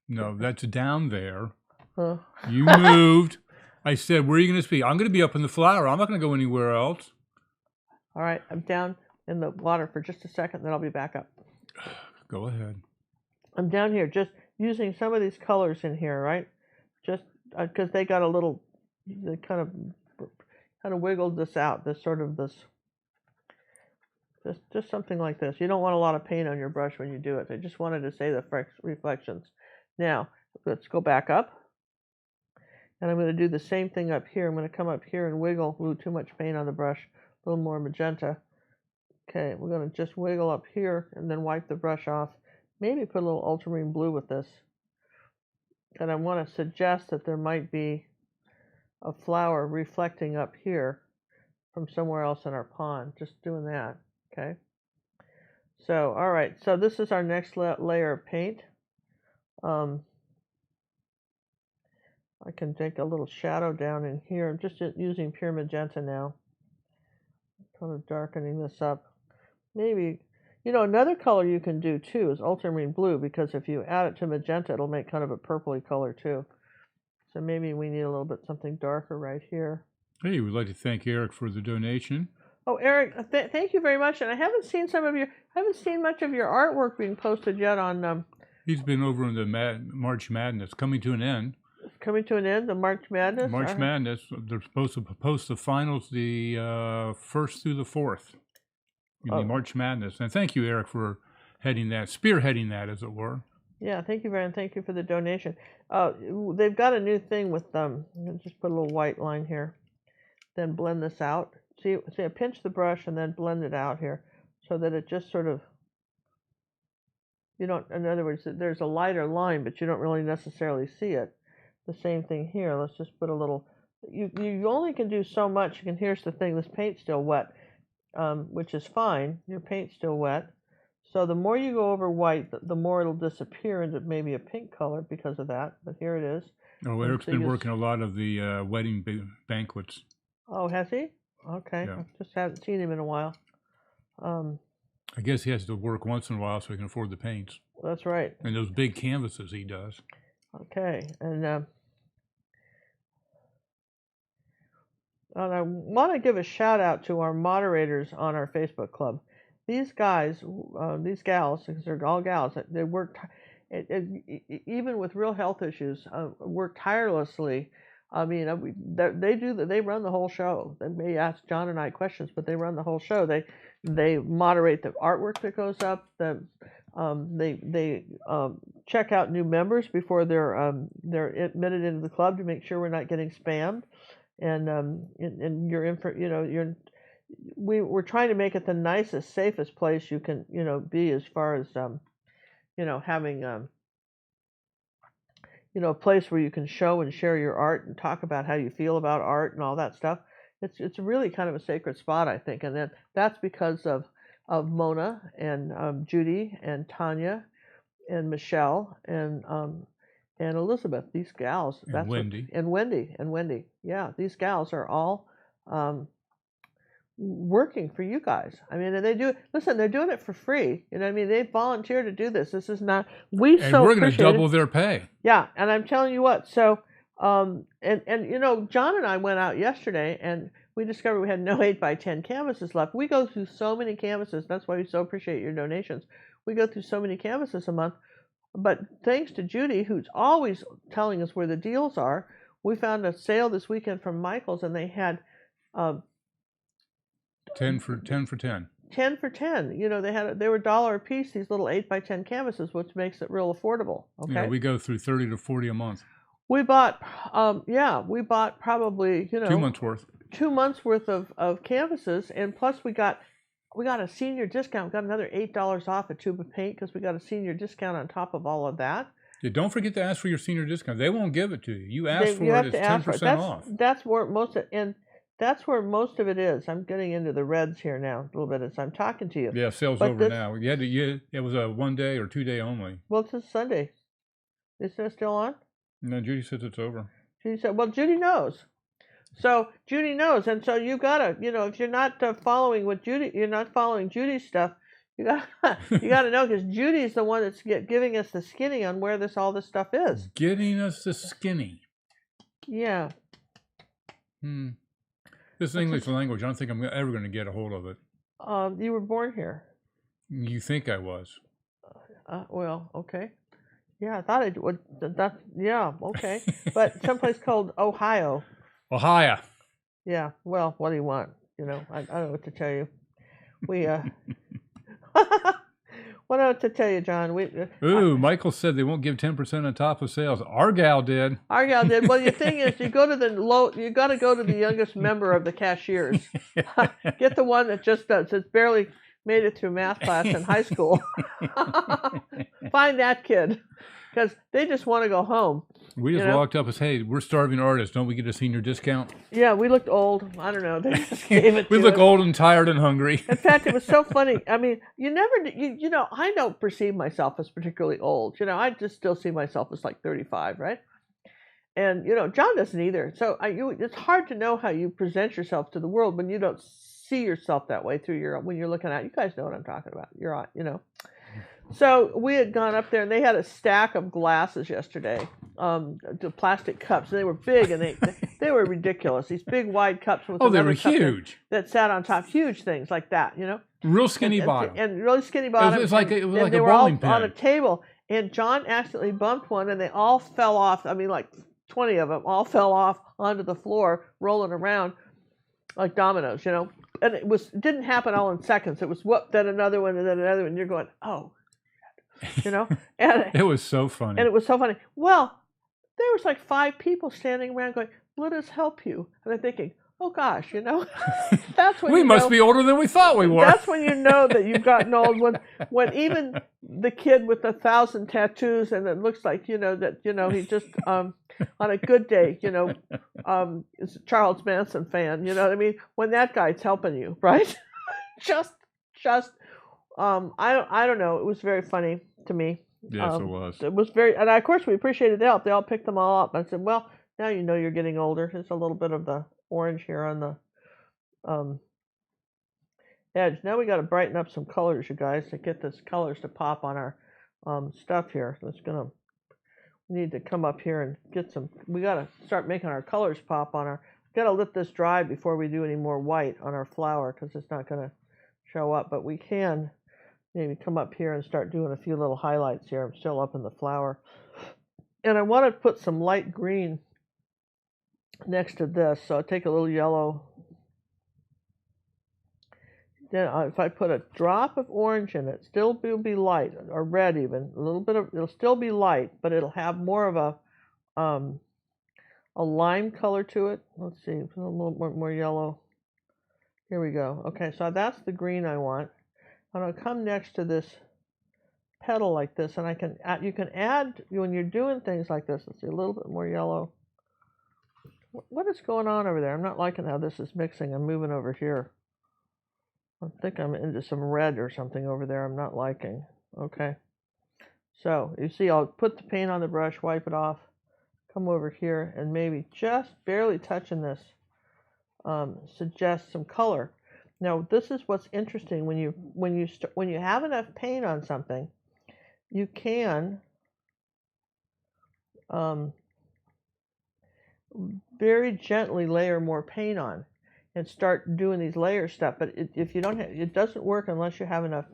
No, that's down there. Huh. You moved. I said, where are you going to be? I'm going to be up in the flower. I'm not going to go anywhere else. All right, I'm down in the water for just a second, then I'll be back up. Go ahead. I'm down here just using some of these colors in here, right? Just because they got a little, they kind of wiggled this out. This sort of this, just something like this. You don't want a lot of paint on your brush when you do it. I just wanted to say the reflections. Now let's go back up, and I'm going to do the same thing up here. I'm going to come up here and wiggle. Ooh, too much paint on the brush. A little more magenta. Okay, we're going to just wiggle up here and then wipe the brush off. Maybe put a little ultramarine blue with this. And I want to suggest that there might be a flower reflecting up here from somewhere else in our pond. Just doing that, okay? So, all right, so this is our next layer of paint. I can take a little shadow down in here. I'm just using pure magenta now. Kind of darkening this up. Maybe, another color you can do too is ultramarine blue, because if you add it to magenta, it'll make kind of a purpley color too. So maybe we need a little bit something darker right here. Hey, we'd like to thank Eric for the donation. Oh, Eric, thank you very much. And I haven't seen much of your artwork being posted yet on. He's been over in the March Madness, coming to an end. It's coming to an end, the March Madness. March Madness. They're supposed to post the finals the 1st through the 4th. In the March Madness. And thank you, Eric, for spearheading that, as it were. Yeah, thank you, Brian. Thank you for the donation. They've got a new thing with just put a little white line here, then blend this out. See, I pinch the brush and then blend it out here, so that it just sort of, in other words, there's a lighter line, but you don't really necessarily see it. The same thing here. Let's just put a little. You only can do so much. And here's the thing: this paint's still wet. Which is fine. Your paint's still wet. So the more you go over white, the more it'll disappear into maybe a pink color because of that. But here it is. Oh, Eric's been working a lot of the wedding banquets. Oh, has he? Okay. Yeah. I just haven't seen him in a while. I guess he has to work once in a while so he can afford the paints. That's right. And those big canvases he does. Okay. And I want to give a shout out to our moderators on our Facebook club. These guys, these gals, because they're all gals, they work, even with real health issues, work tirelessly. I mean, they run the whole show. They may ask John and I questions, but they run the whole show. They moderate the artwork that goes up. They check out new members before they're admitted into the club to make sure we're not getting spammed. And your info, we're trying to make it the nicest, safest place you can, be, as far as, having, a place where you can show and share your art and talk about how you feel about art and all that stuff. It's really kind of a sacred spot, I think, and that's because of Mona and Judy and Tanya and Michelle and Elizabeth. These gals, and Wendy. And Wendy. Yeah, these gals are all working for you guys. I mean, and they're doing it for free. They volunteer to do this. This is not, we're going to double their pay. Yeah, and I'm telling you what, so, John and I went out yesterday and we discovered we had no 8x10 canvases left. We go through so many canvases. That's why we so appreciate your donations. We go through so many canvases a month. But thanks to Judy, who's always telling us where the deals are, we found a sale this weekend from Michael's, and they had 10 for 10. 10 for 10. They were $1 a piece, these little 8x10 canvases, which makes it real affordable. Okay. Yeah, we go through 30 to 40 a month. We bought probably 2 months worth. 2 months worth of canvases, and plus we got a senior discount. We got another $8 off a tube of paint because we got a senior discount on top of all of that. Yeah, don't forget to ask for your senior discount. They won't give it to you. You ask for it, it's 10% off. That's where that's where most of it is. I'm getting into the reds here now a little bit as I'm talking to you. Yeah, sale's over now. It was a 1 day or 2 day only. Well, it's Sunday. Is it still on? No, Judy says it's over. Judy said, well, Judy knows. So Judy knows, and so you gotta, if you're not following what Judy, you're not following Judy's stuff. You gotta know, because Judy's the one that's giving us the skinny on where all this stuff is. Getting us the skinny. Yeah. This English language, I don't think I'm ever going to get a hold of it. You were born here. You think I was? Well, okay. Yeah, I thought it would. Yeah, okay. But someplace called Ohio. Ohio. Yeah. Well, what do you want? You know, I don't know what to tell you. We what do I have to tell you, John? Ooh, Michael said they won't give 10% on top of sales. Our gal did. Our gal did. Well, the thing is, you got to go to the youngest member of the cashiers. Get the one that just does. It's barely made it through math class in high school. Find that kid, because they just want to go home. We just walked up and said, hey, we're starving artists. Don't we get a senior discount? Yeah, we looked old. I don't know. They just gave it we to look us. old and tired and hungry. In fact, it was so funny. I mean, you know, I don't perceive myself as particularly old. You know, I just still see myself as like 35, right? And, you know, John doesn't either. So it's hard to know how you present yourself to the world when you don't see yourself that way when you're looking at. You guys know what I'm talking about. You're on, you know. So we had gone up there, and they had a stack of glasses yesterday, the plastic cups. And they were big, and they were ridiculous. These big, wide cups with they were huge. That sat on top, huge things like that, you know. Real skinny bottom. And really skinny bottom. It was like a they were bowling all pin. on a table, and John accidentally bumped one, and they all fell off. I mean, like 20 of them all fell off onto the floor, rolling around like dominoes, you know. And it didn't happen all in seconds. It was whoop, then another one, and then another one. And you're going, oh. You know, and it was so funny. And it was so funny. Well, there was like 5 people standing around going, "Let us help you." And I'm thinking, "Oh gosh, you know, that's when we must be older than we thought we were." That's when you know that you've gotten old. When even the kid with 1,000 tattoos, and it looks like he just on a good day, you know, is a Charles Manson fan. You know what I mean? When that guy's helping you, right? just. I don't know. It was very funny to me. Yes, it was. It was very, and of course we appreciated the help. They all picked them all up. I said, well, now you know you're getting older. There's a little bit of the orange here on the edge. Now we got to brighten up some colors, you guys, to get this colors to pop on our stuff here. We need to come up here and get some. We got to start making our colors pop on our. Got to let this dry before we do any more white on our flower, because it's not going to show up. But we can maybe come up here and start doing a few little highlights here. I'm still up in the flower. And I want to put some light green next to this. So I'll take a little yellow. Then if I put a drop of orange in it, still will be light, or red even. A little bit of, it'll still be light, but it'll have more of a lime color to it. Let's see, a little more yellow. Here we go. Okay, so that's the green I want. And I'll come next to this petal like this, and you can add, when you're doing things like this, let's see, a little bit more yellow. What is going on over there? I'm not liking how this is mixing. I'm moving over here. I think I'm into some red or something over there I'm not liking. Okay. So, you see, I'll put the paint on the brush, wipe it off, come over here, and maybe just barely touching this, suggest some color. Now, this is what's interesting. When you have enough paint on something, you can very gently layer more paint on and start doing these layer stuff. But if you don't have, it doesn't work unless you have enough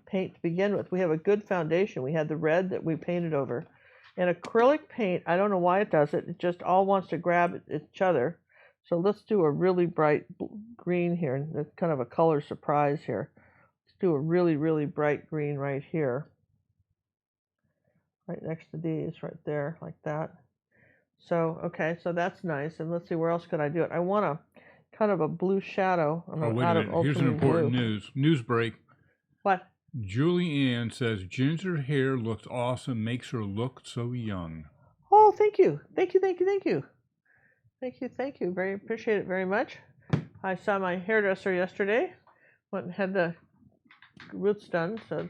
paint to begin with. We have a good foundation. We had the red that we painted over. And acrylic paint, I don't know why it does it. It just all wants to grab each other. So let's do a really bright green here. That's kind of a color surprise here. Let's do a really, really bright green right here. Right next to these, right there, like that. So, okay, so that's nice. And let's see, where else could I do it? I want a kind of a blue shadow. Wait a minute. Here's an important news break. What? Julie Ann says, ginger hair looks awesome, makes her look so young. Oh, thank you. Thank you. Very appreciate it very much. I saw my hairdresser yesterday. Went and had the roots done, so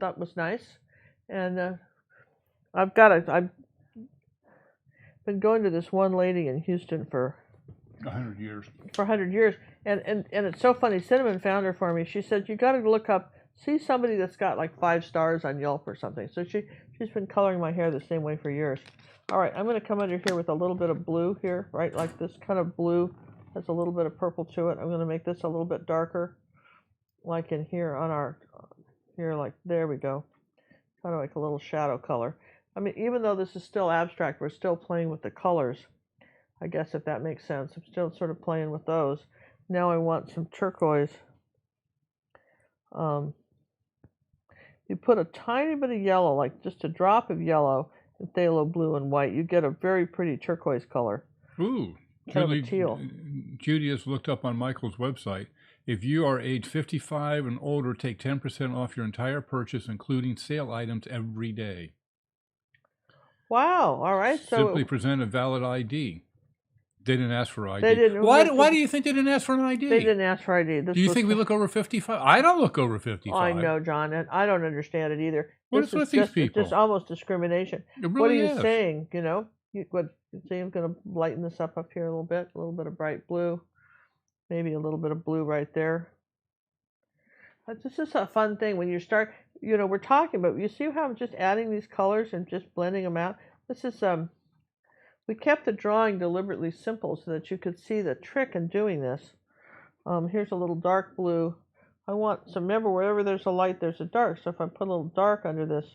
that was nice. And I've been going to this one lady in Houston for 100 years. For 100 years, and it's so funny. Cinnamon found her for me. She said, you got to look up see somebody that's got like 5 stars on Yelp or something. So she's been coloring my hair the same way for years. All right, I'm going to come under here with a little bit of blue here, right? Like this kind of blue has a little bit of purple to it. I'm going to make this a little bit darker, like in here on our, here, like, there we go. Kind of like a little shadow color. I mean, even though this is still abstract, we're still playing with the colors, I guess, if that makes sense. I'm still sort of playing with those. Now I want some turquoise. You put a tiny bit of yellow, like just a drop of yellow, and phthalo blue and white, you get a very pretty turquoise color. Ooh, Kind of a teal. Judy has looked up on Michael's website. If you are age 55 and older, take 10% off your entire purchase, including sale items every day. Wow, all right. So Simply present a valid ID. They didn't ask for ID. They didn't. Why do you think they didn't ask for an ID? They didn't ask for ID. Do you think we look over 55? I don't look over 55. I know, John, and I don't understand it either. What is with these people? Just almost discrimination. It really What are you is. saying? You know, you see, I'm going to lighten this up here a little bit of bright blue, maybe a little bit of blue right there. This is a fun thing when you start. You know, we're talking about. You see how I'm just adding these colors and just blending them out. This is We kept the drawing deliberately simple so that you could see the trick in doing this. Here's a little dark blue. Remember, wherever there's a light, there's a dark. So if I put a little dark under this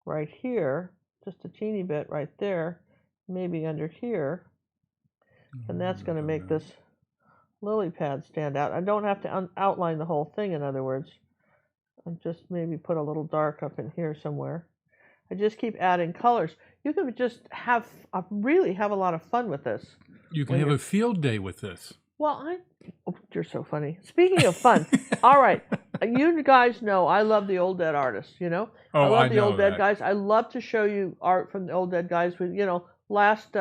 right here, just a teeny bit right there, maybe under here, and that's going to make this lily pad stand out. I don't have to outline the whole thing, in other words. I'll just maybe put a little dark up in here somewhere. I just keep adding colors. You can just really have a lot of fun with this. You can have a field day with this. Well, you're so funny. Speaking of fun, all right, you guys know I love the old dead artists. You know, I love the know old that. dead guys. I love to show you art from the old dead guys. Last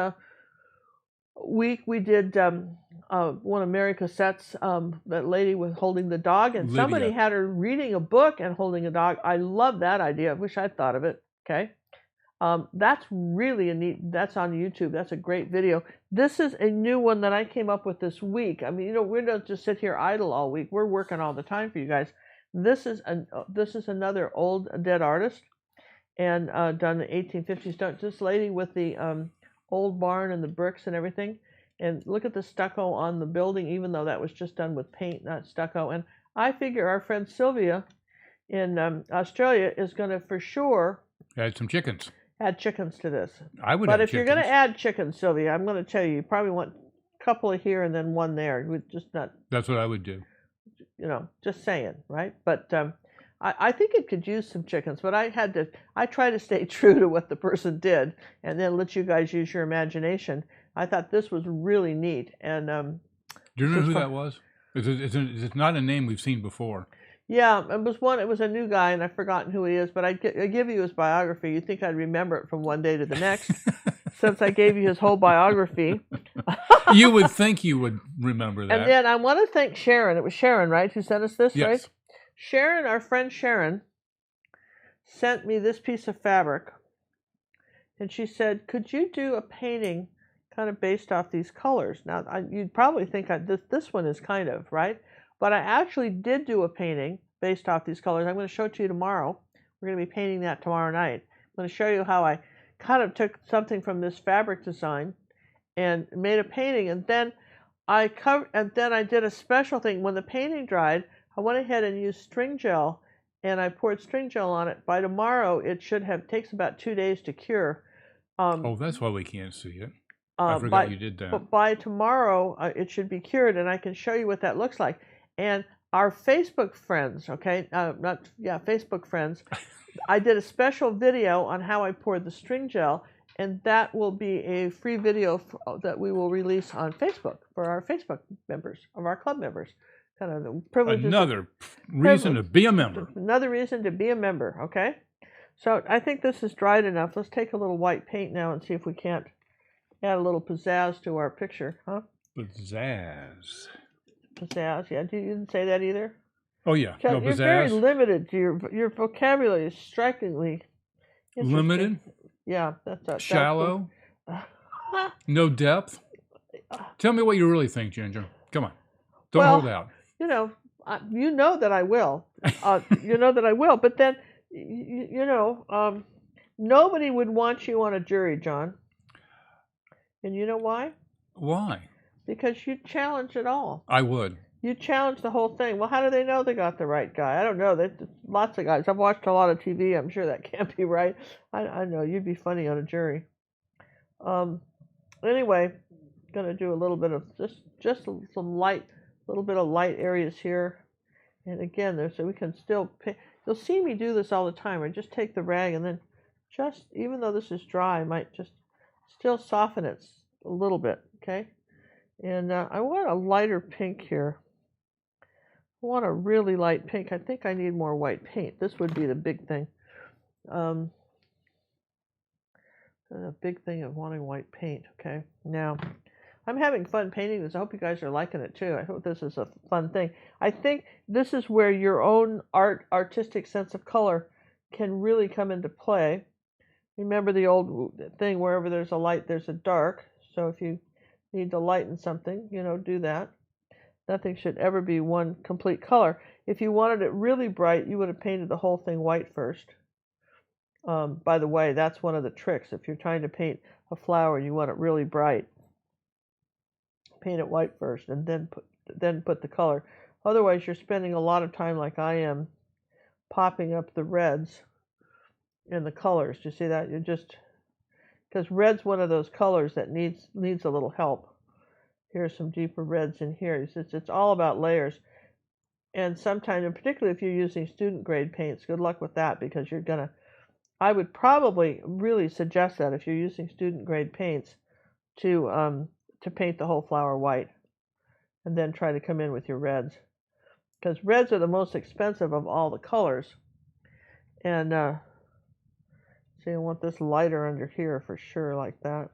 week we did one of Mary Cassette's, that lady was holding the dog, and Lydia. somebody had her reading a book and holding a dog. I love that idea. I wish I'd thought of it. Okay. That's really that's on YouTube. That's a great video. This is a new one that I came up with this week. I mean, we don't just sit here idle all week. We're working all the time for you guys. This is another old dead artist, and done in the 1850s. This lady with the old barn and the bricks and everything. And look at the stucco on the building, even though that was just done with paint, not stucco. And I figure our friend Sylvia in Australia is going to for sure Add some chickens. add chickens to this. I would. But add if you're chickens. going to add chickens, Sylvia, I'm going to tell you probably want a couple of here and then one there. We're just not. That's what I would do. Just saying, right? But I think it could use some chickens. But I try to stay true to what the person did, and then let you guys use your imagination. I thought this was really neat, and Do you know who that was? It's not a name we've seen before. yeah, it was a new guy, and I've forgotten who he is, but I give you his biography. You think I'd remember it from one day to the next, since I gave you his whole biography. You would think you would remember that. And then I want to thank Sharon. It was Sharon, right, who sent us this, Yes. right? Sharon, our friend Sharon, sent me this piece of fabric, and she said, could you do a painting kind of based off these colors? Now, you'd probably think this one is kind of, right? But I actually did do a painting based off these colors. I'm going to show it to you tomorrow. We're going to be painting that tomorrow night. I'm going to show you how I kind of took something from this fabric design and made a painting, and then I did a special thing. When the painting dried, I went ahead and used string gel, and I poured string gel on it. By tomorrow, it takes about 2 days to cure. Oh, that's why we can't see it. I forgot you did that. But by tomorrow, it should be cured, and I can show you what that looks like. And our Facebook friends, Facebook friends, I did a special video on how I poured the string gel, and that will be a free video that we will release on Facebook for our Facebook members, of our club members. Kind of the privileges. Another reason to be a member. Another reason to be a member, okay? So I think this is dried enough. Let's take a little white paint now and see if we can't add a little pizzazz to our picture, huh? Pizzazz. Pizzazz, yeah. You didn't say that either? Oh, yeah. You're No very pizzazz. limited. Your vocabulary is strikingly interesting. Limited. Yeah, that's Shallow. No depth. Tell me what you really think, Ginger. Come on. Don't hold out. You know that I will. You know that I will. But then, you know, nobody would want you on a jury, John. And you know why? Why? Because you challenge it all. I would. You challenge the whole thing. Well, how do they know they got the right guy? I don't know. There's lots of guys. I've watched a lot of TV. I'm sure that can't be right. I know you'd be funny on a jury. Anyway, gonna do a little bit of just some light, little bit of light areas here, and again, there so we can still pick. You'll see me do this all the time. I just take the rag and then just, even though this is dry, I might just still soften it a little bit. Okay, and I want a lighter pink here. I want a really light pink. I think I need more white paint. This would be the big thing. A big thing of wanting white paint. Okay, now I'm having fun painting this. I hope you guys are liking it too. I hope this is a fun thing. I think this is where your own artistic sense of color can really come into play. Remember the old thing, wherever there's a light, there's a dark. So if you need to lighten something, you know, do that. Nothing should ever be one complete color. If you wanted it really bright, you would have painted the whole thing white first. By the way, that's one of the tricks. If you're trying to paint a flower, you want it really bright. Paint it white first, and then put the color. Otherwise, you're spending a lot of time, like I am, popping up the reds and the colors. Do you see that? You're just, because red's one of those colors that needs a little help. Here's some deeper reds in here. It's all about layers. And sometimes, and particularly if you're using student grade paints, good luck with that, because you're gonna. I would probably really suggest that if you're using student grade paints to paint the whole flower white, and then try to come in with your reds, because reds are the most expensive of all the colors. And so you want this lighter under here for sure, like that.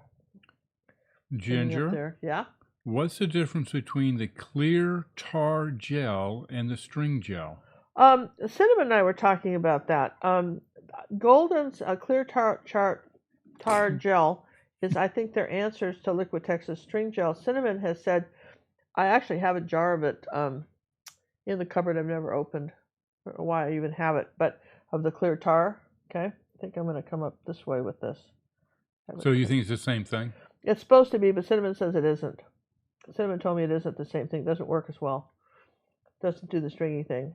Ginger, There. Yeah. what's the difference between the clear tar gel and the string gel? Cinnamon and I were talking about that. Golden's clear tar gel is, I think, their answers to Liquitex's string gel. Cinnamon has said, I actually have a jar of it in the cupboard I've never opened. I don't know why I even have it, but of the clear tar. Okay, I think I'm going to come up this way with this. So you think it's the same thing? It's supposed to be, but Cinnamon says it isn't. Cinnamon told me it isn't the same thing. It doesn't work as well. It doesn't do the stringy thing.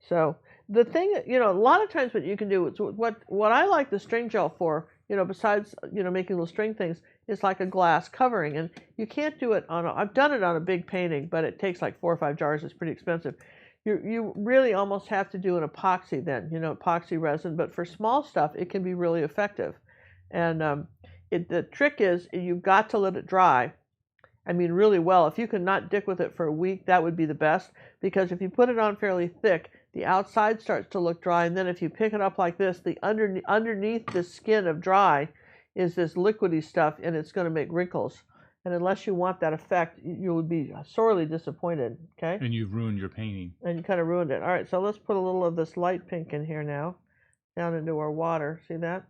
So the thing, you know, a lot of times what you can do is what I like the string gel for, you know, besides, you know, making little string things, is like a glass covering. And you can't do it on I've done it on a big painting, but it takes like 4 or 5 jars. It's pretty expensive. You really almost have to do an epoxy then, you know, epoxy resin. But for small stuff, it can be really effective. And the trick is you've got to let it dry. I mean, really well. If you can not dick with it for a week, that would be the best, because if you put it on fairly thick, the outside starts to look dry, and then if you pick it up like this, the underneath the skin of dry is this liquidy stuff, and it's going to make wrinkles. And unless you want that effect, you would be sorely disappointed. Okay? And you've ruined your painting. And you kind of ruined it. All right, so let's put a little of this light pink in here now, down into our water. See that?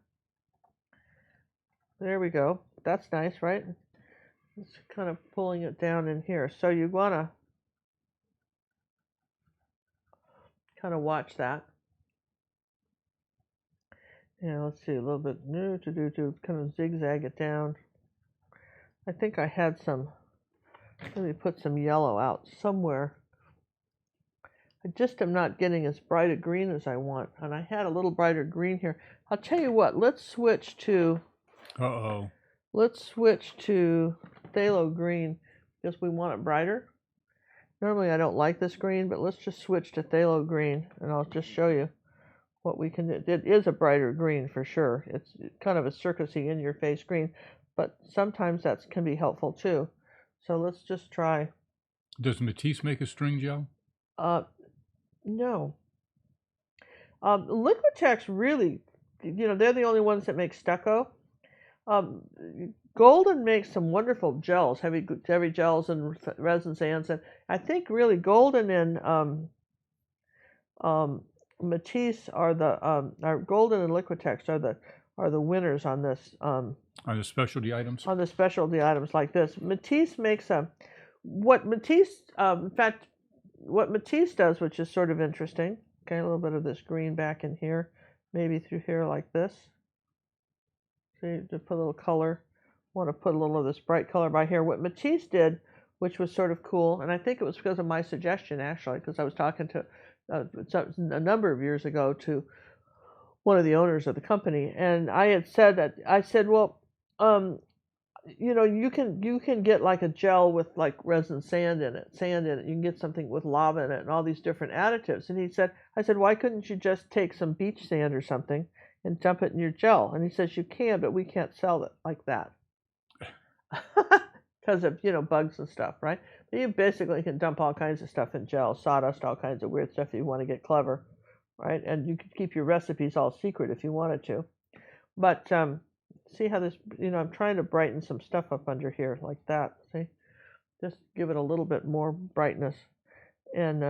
There we go. That's nice, right? It's kind of pulling it down in here. So you want to kind of watch that. Yeah, let's see, a little bit to kind of zigzag it down. I think I had some, let me put some yellow out somewhere. I just am not getting as bright a green as I want, and I had a little brighter green here. I'll tell you what, let's switch to phthalo green, because we want it brighter. Normally I don't like this green, but let's just switch to phthalo green, and I'll just show you what we can do. It is a brighter green for sure. It's kind of a circusy, in-your-face green, but sometimes that can be helpful too. So let's just try. Does Matisse make a string gel? No. Liquitex really, you know, they're the only ones that make stucco. Golden makes some wonderful gels, heavy gels and resin sands, and I think really Golden and Matisse are the Golden and Liquitex are the winners on this. On the specialty items. On the specialty items like this, Matisse makes what Matisse does, which is sort of interesting. Okay, a little bit of this green back in here, maybe through here like this. See, to put a little color. Want to put a little of this bright color by here. What Matisse did, which was sort of cool, and I think it was because of my suggestion actually, because I was talking to a number of years ago to one of the owners of the company, and I had said that well, you can get like a gel with like resin sand in it. You can get something with lava in it, and all these different additives. And I said, why couldn't you just take some beach sand or something and dump it in your gel? And he says you can, but we can't sell it like that because of bugs and stuff, right? But you basically can dump all kinds of stuff in gel, sawdust, all kinds of weird stuff if you want to get clever, right? And you could keep your recipes all secret if you wanted to. But see how this, I'm trying to brighten some stuff up under here like that. See, just give it a little bit more brightness, and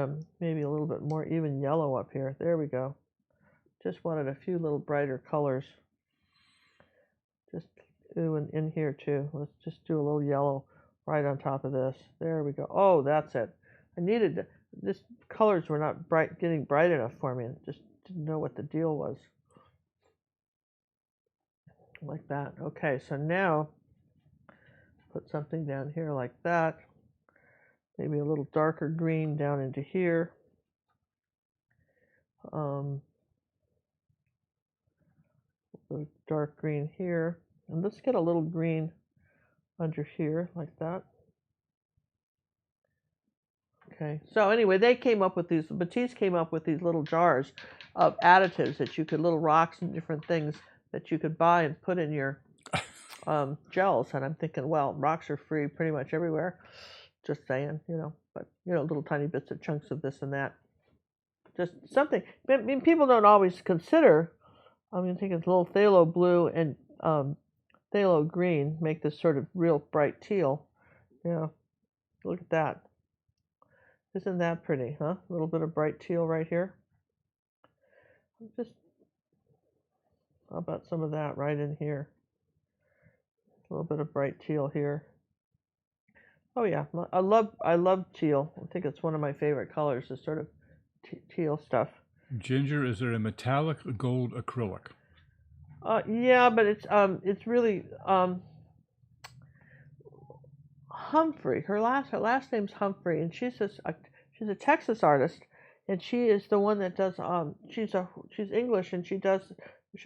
maybe a little bit more even yellow up here. There we go. Just wanted a few little brighter colors. Just in here too. Let's just do a little yellow right on top of this. There we go. Oh, that's it. I needed this. Colors were not getting bright enough for me. I just didn't know what the deal was. Like that. Okay, so now put something down here like that. Maybe a little darker green down into here. A little dark green here. And let's get a little green under here like that. Okay, so anyway, they came up with these, Matisse came up with these little jars of additives that you could, little rocks and different things that you could buy and put in your gels. And I'm thinking, well, rocks are free pretty much everywhere. Just saying, but, little tiny bits of chunks of this and that. Just something. I mean, people don't always consider, I think it's a little phthalo blue and phthalo green make this sort of real bright teal. Look at that. Isn't that pretty, huh? A little bit of bright teal right here. How about some of that right in here? A little bit of bright teal here. Oh yeah, I love teal. I think it's one of my favorite colors, is sort of teal stuff. Ginger, is there a metallic gold acrylic? Yeah, but it's really Humphrey. Her last name's Humphrey, and she's a Texas artist, and she is the one that does she's English, and she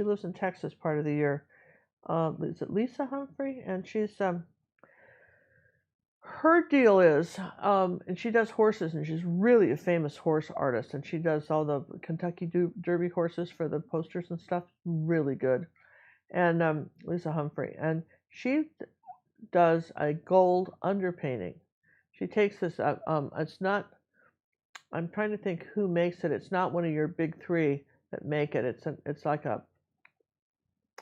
lives in Texas part of the year. Is it Lisa Humphrey? And she's her deal is, and she does horses, and she's really a famous horse artist, and she does all the Kentucky Derby horses for the posters and stuff. Really good. And Lisa Humphrey, and she does a gold underpainting. She takes this. It's not. I'm trying to think who makes it. It's not one of your big three that make it. It's like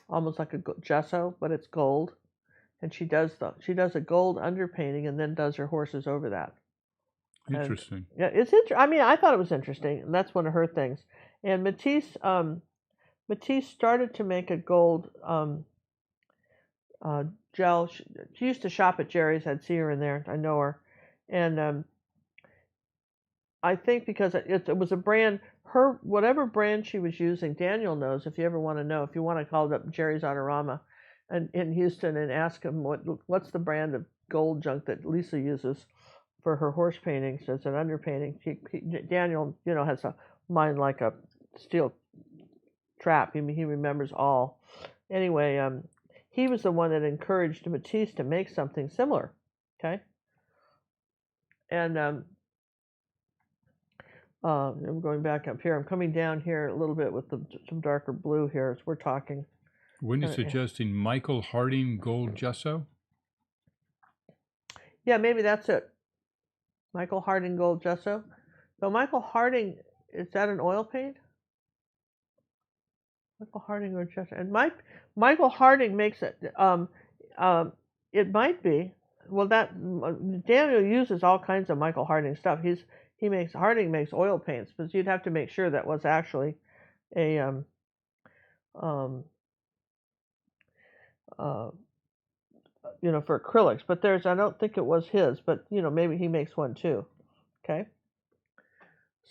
almost like a gesso, but it's gold. And she does a gold underpainting and then does her horses over that. Interesting. And, yeah, it's interesting. I mean, I thought it was interesting, and that's one of her things. And Matisse started to make a gold gel. She used to shop at Jerry's. I'd see her in there. I know her, and I think because it was a brand. Whatever brand she was using, Daniel knows. If you ever want to know, if you want to call it up Jerry's Autorama in Houston and ask him what's the brand of gold junk that Lisa uses for her horse paintings as an underpainting. Daniel, has a mind like a steel trap. He remembers all. Anyway, he was the one that encouraged Matisse to make something similar. Okay, and I'm going back up here. I'm coming down here a little bit with some darker blue here as we're talking. When you're suggesting Michael Harding gold gesso? Yeah, maybe that's it. Michael Harding gold gesso. So Michael Harding, is that an oil paint? Michael Harding or gesso? And Michael Harding makes it. It might be. Well, that Daniel uses all kinds of Michael Harding stuff. Harding makes oil paints, but you'd have to make sure that was actually a for acrylics. But I don't think it was his, but maybe he makes one too. Okay.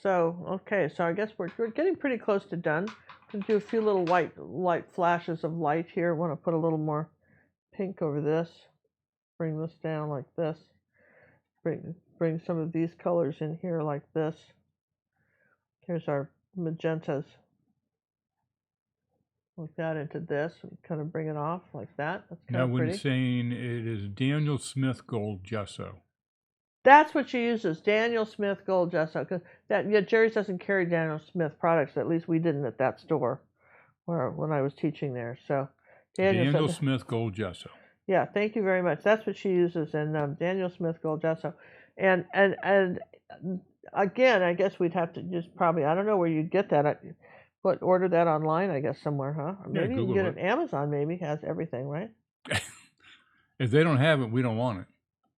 So, okay, so I guess we're getting pretty close to done. I'm going to do a few little light flashes of light here. I want to put a little more pink over this. Bring this down like this. Bring some of these colors in here like this. Here's our magentas. Like that into this and kind of bring it off like that. That's kind Now, of when pretty. saying it is Daniel Smith Gold Gesso. That's what she uses, Daniel Smith Gold Gesso. Cause Jerry's doesn't carry Daniel Smith products. At least we didn't at that store, when I was teaching there. So Daniel Smith Gold Gesso. Yeah, thank you very much. That's what she uses, and Daniel Smith Gold Gesso. And again, I guess we'd have to just probably, I don't know where you'd get that. Order that online, I guess, somewhere, huh? Or maybe you can get it. Amazon maybe has everything, right? If they don't have it, we don't want it.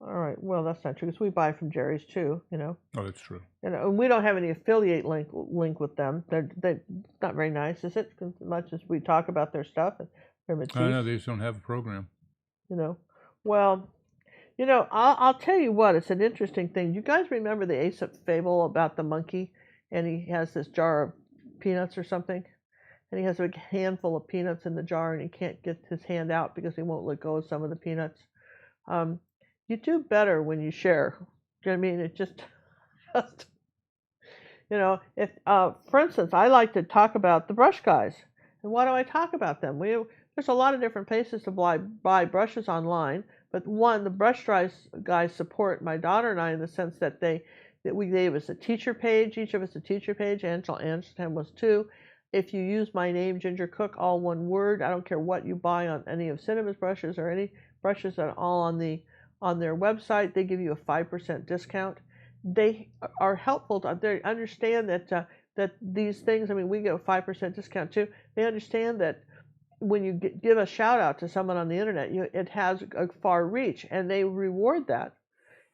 All right. Well, that's not true because we buy from Jerry's too, you know. Oh, that's true. And we don't have any affiliate link with them. They're not very nice, is it? As much as we talk about their stuff, I know they just don't have a program. You know, well, you know, I'll tell you what. It's an interesting thing. You guys remember the Aesop fable about the monkey, and he has this jar of peanuts or something, and he has a handful of peanuts in the jar, and he can't get his hand out because he won't let go of some of the peanuts. You do better when you share. Do you know what I mean? It just you know, if for instance, I like to talk about the brush guys. And why do I talk about them? There's a lot of different places to buy brushes online, but the brush guys support my daughter and I in the sense that we gave us a teacher page, each of us a teacher page. Angela was too. If you use my name, Ginger Cook, all one word, I don't care what you buy on any of Cinema's brushes or any brushes that are all on their website, they give you a 5% discount. They are helpful. They understand that these things, I mean, we get a 5% discount too. They understand that when you give a shout out to someone on the internet, it has a far reach, and they reward that.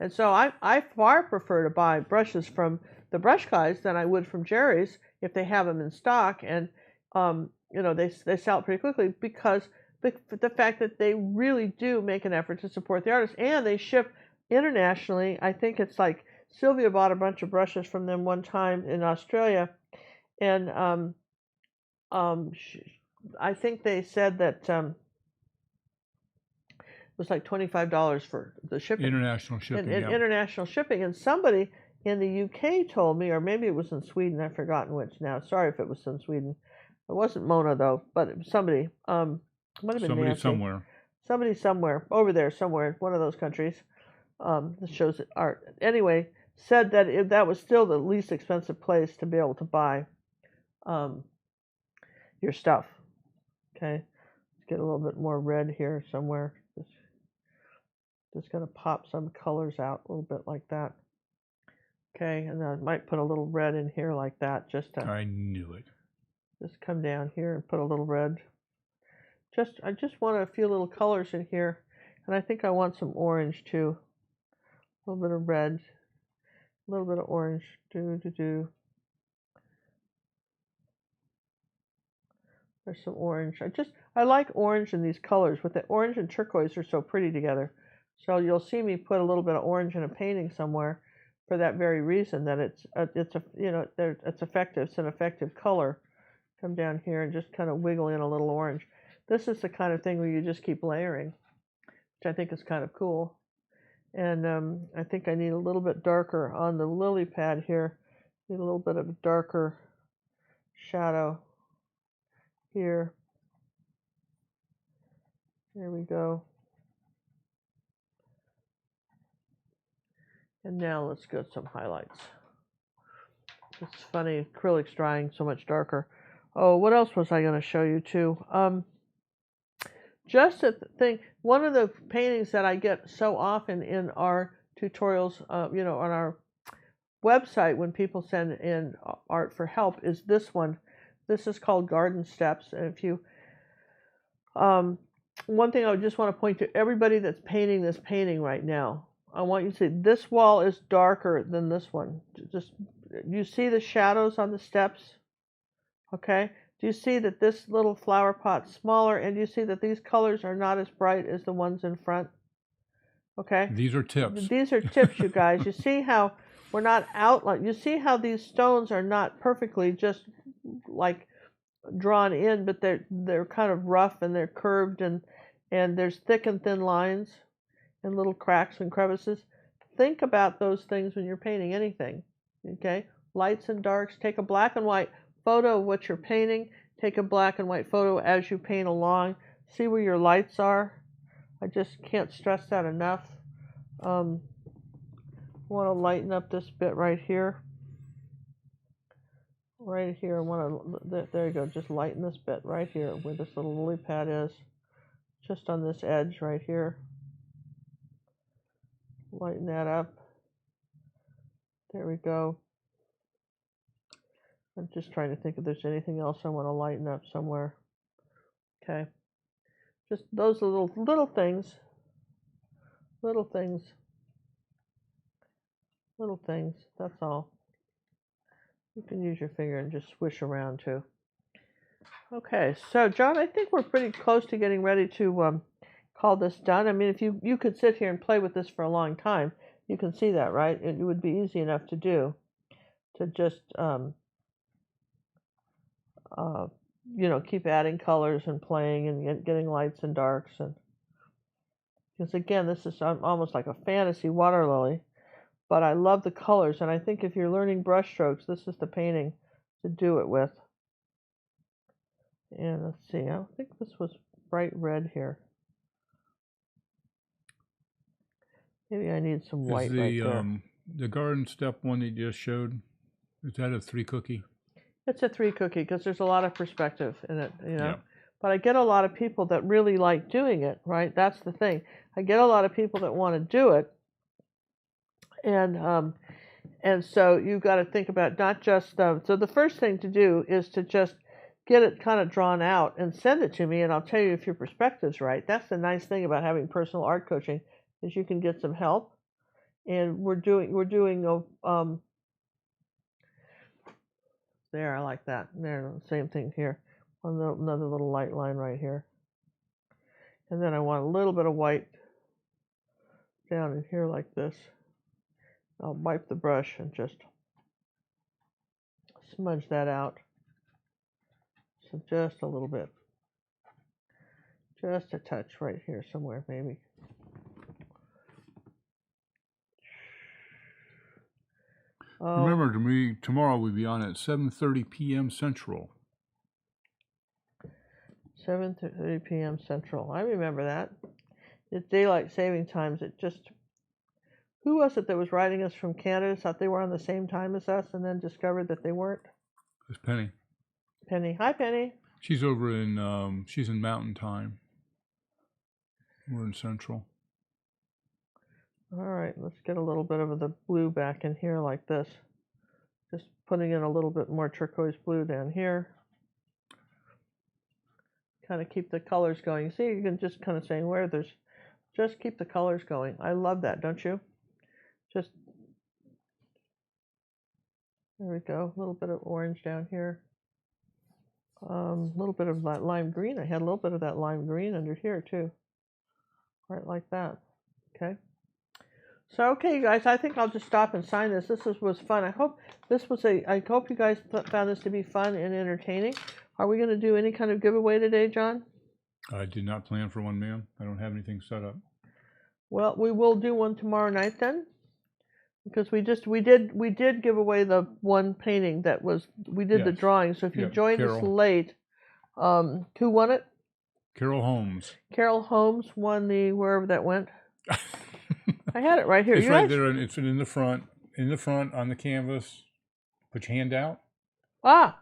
And so I far prefer to buy brushes from the brush guys than I would from Jerry's if they have them in stock, and you know, they sell it pretty quickly because the fact that they really do make an effort to support the artists, and they ship internationally. I think it's like Sylvia bought a bunch of brushes from them one time in Australia, and I think they said that it was like $25 for the shipping. International shipping. Yeah. International shipping. And somebody in the UK told me, or maybe it was in Sweden, I've forgotten which now. Sorry if it was in Sweden. It wasn't Mona though, but it was somebody. Might have been somebody Nancy. somewhere. Somebody somewhere over there, somewhere, one of those countries. That shows art. Anyway, said that that was still the least expensive place to be able to buy your stuff. Okay, let's get a little bit more red here somewhere. Just gonna pop some colors out a little bit like that. Okay, and then I might put a little red in here like that, just to. I knew it. Just come down here and put a little red. I just want a few little colors in here, and I think I want some orange too. A little bit of red, a little bit of orange. There's some orange. I like orange in these colors. With the orange and turquoise are so pretty together. So you'll see me put a little bit of orange in a painting somewhere, for that very reason, that it's effective. It's an effective color. Come down here and just kind of wiggle in a little orange. This is the kind of thing where you just keep layering, which I think is kind of cool. And I think I need a little bit darker on the lily pad here. Need a little bit of a darker shadow here. There we go. And now let's get some highlights. It's funny, acrylic's drying so much darker. Oh, what else was I going to show you too? Just a thing, one of the paintings that I get so often in our tutorials, you know, on our website when people send in art for help is this one. This is called Garden Steps. And if you, one thing I would just want to point to everybody that's painting this painting right now, I want you to see this wall is darker than this one. Just, you see the shadows on the steps? Okay. Do you see that this little flower pot's smaller, and do you see that these colors are not as bright as the ones in front? Okay. These are tips. These are tips, you guys. You see how we're not outline. You see how these stones are not perfectly just like drawn in, but they're kind of rough and they're curved, and there's thick and thin lines and little cracks and crevices. Think about those things when you're painting anything. Okay, lights and darks. Take a black and white photo of what you're painting. Take a black and white photo as you paint along. See where your lights are. I just can't stress that enough. I want to lighten up this bit right here. Right here, I want to, there you go, just lighten this bit right here where this little lily pad is. Just on this edge right here. Lighten that up. There we go. I'm just trying to think if there's anything else I want to lighten up somewhere. Okay. Just those little things. Little things. Little things. That's all. You can use your finger and just swish around too. Okay, so John, I think we're pretty close to getting ready to call this done. I mean, if you could sit here and play with this for a long time, you can see that, right? It would be easy enough to do, to just you know, keep adding colors and playing and getting lights and darks, and because again, this is almost like a fantasy water lily, but I love the colors, and I think if you're learning brush strokes, this is the painting to do it with. And let's see, I think this was bright red here. Maybe I need some white right there. The garden step one that you just showed, is that a 3 cookie? It's a 3 cookie because there's a lot of perspective in it, you know. Yeah. But I get a lot of people that really like doing it, right? That's the thing. I get a lot of people that want to do it, and so you've got to think about not just so the first thing to do is to just get it kind of drawn out and send it to me, and I'll tell you if your perspective's right. That's the nice thing about having personal art coaching, is you can get some help. And we're doing there, I like that. There, same thing here. Another little light line right here. And then I want a little bit of white down in here like this. I'll wipe the brush and just smudge that out. So just a little bit. Just a touch right here somewhere, maybe. Remember, tomorrow we'll be on at 7:30 p.m. Central. 7:30 p.m. Central. I remember that. It's daylight saving times. It just, who was it that was writing us from Canada? Thought they were on the same time as us, and then discovered that they weren't. It's Penny. Penny, hi Penny. She's over in she's in Mountain Time. We're in Central. All right, let's get a little bit of the blue back in here like this. Just putting in a little bit more turquoise blue down here. Kind of keep the colors going. See, you can just kind of say where there's, just keep the colors going. I love that, don't you? Just, there we go. A little bit of orange down here. A little bit of that lime green. I had a little bit of that lime green under here too. Right like that. Okay. So, okay, you guys, I think I'll just stop and sign this. This was fun. I hope you guys found this to be fun and entertaining. Are we going to do any kind of giveaway today, John? I did not plan for one, ma'am. I don't have anything set up. Well, we will do one tomorrow night then, because we did give away the one painting that was, we did the drawing. So if you joined us late, who won it? Carol Holmes. Carol Holmes won the wherever that went. I had it right here. It's right there. It's in the front on the canvas. Put your hand out. Ah,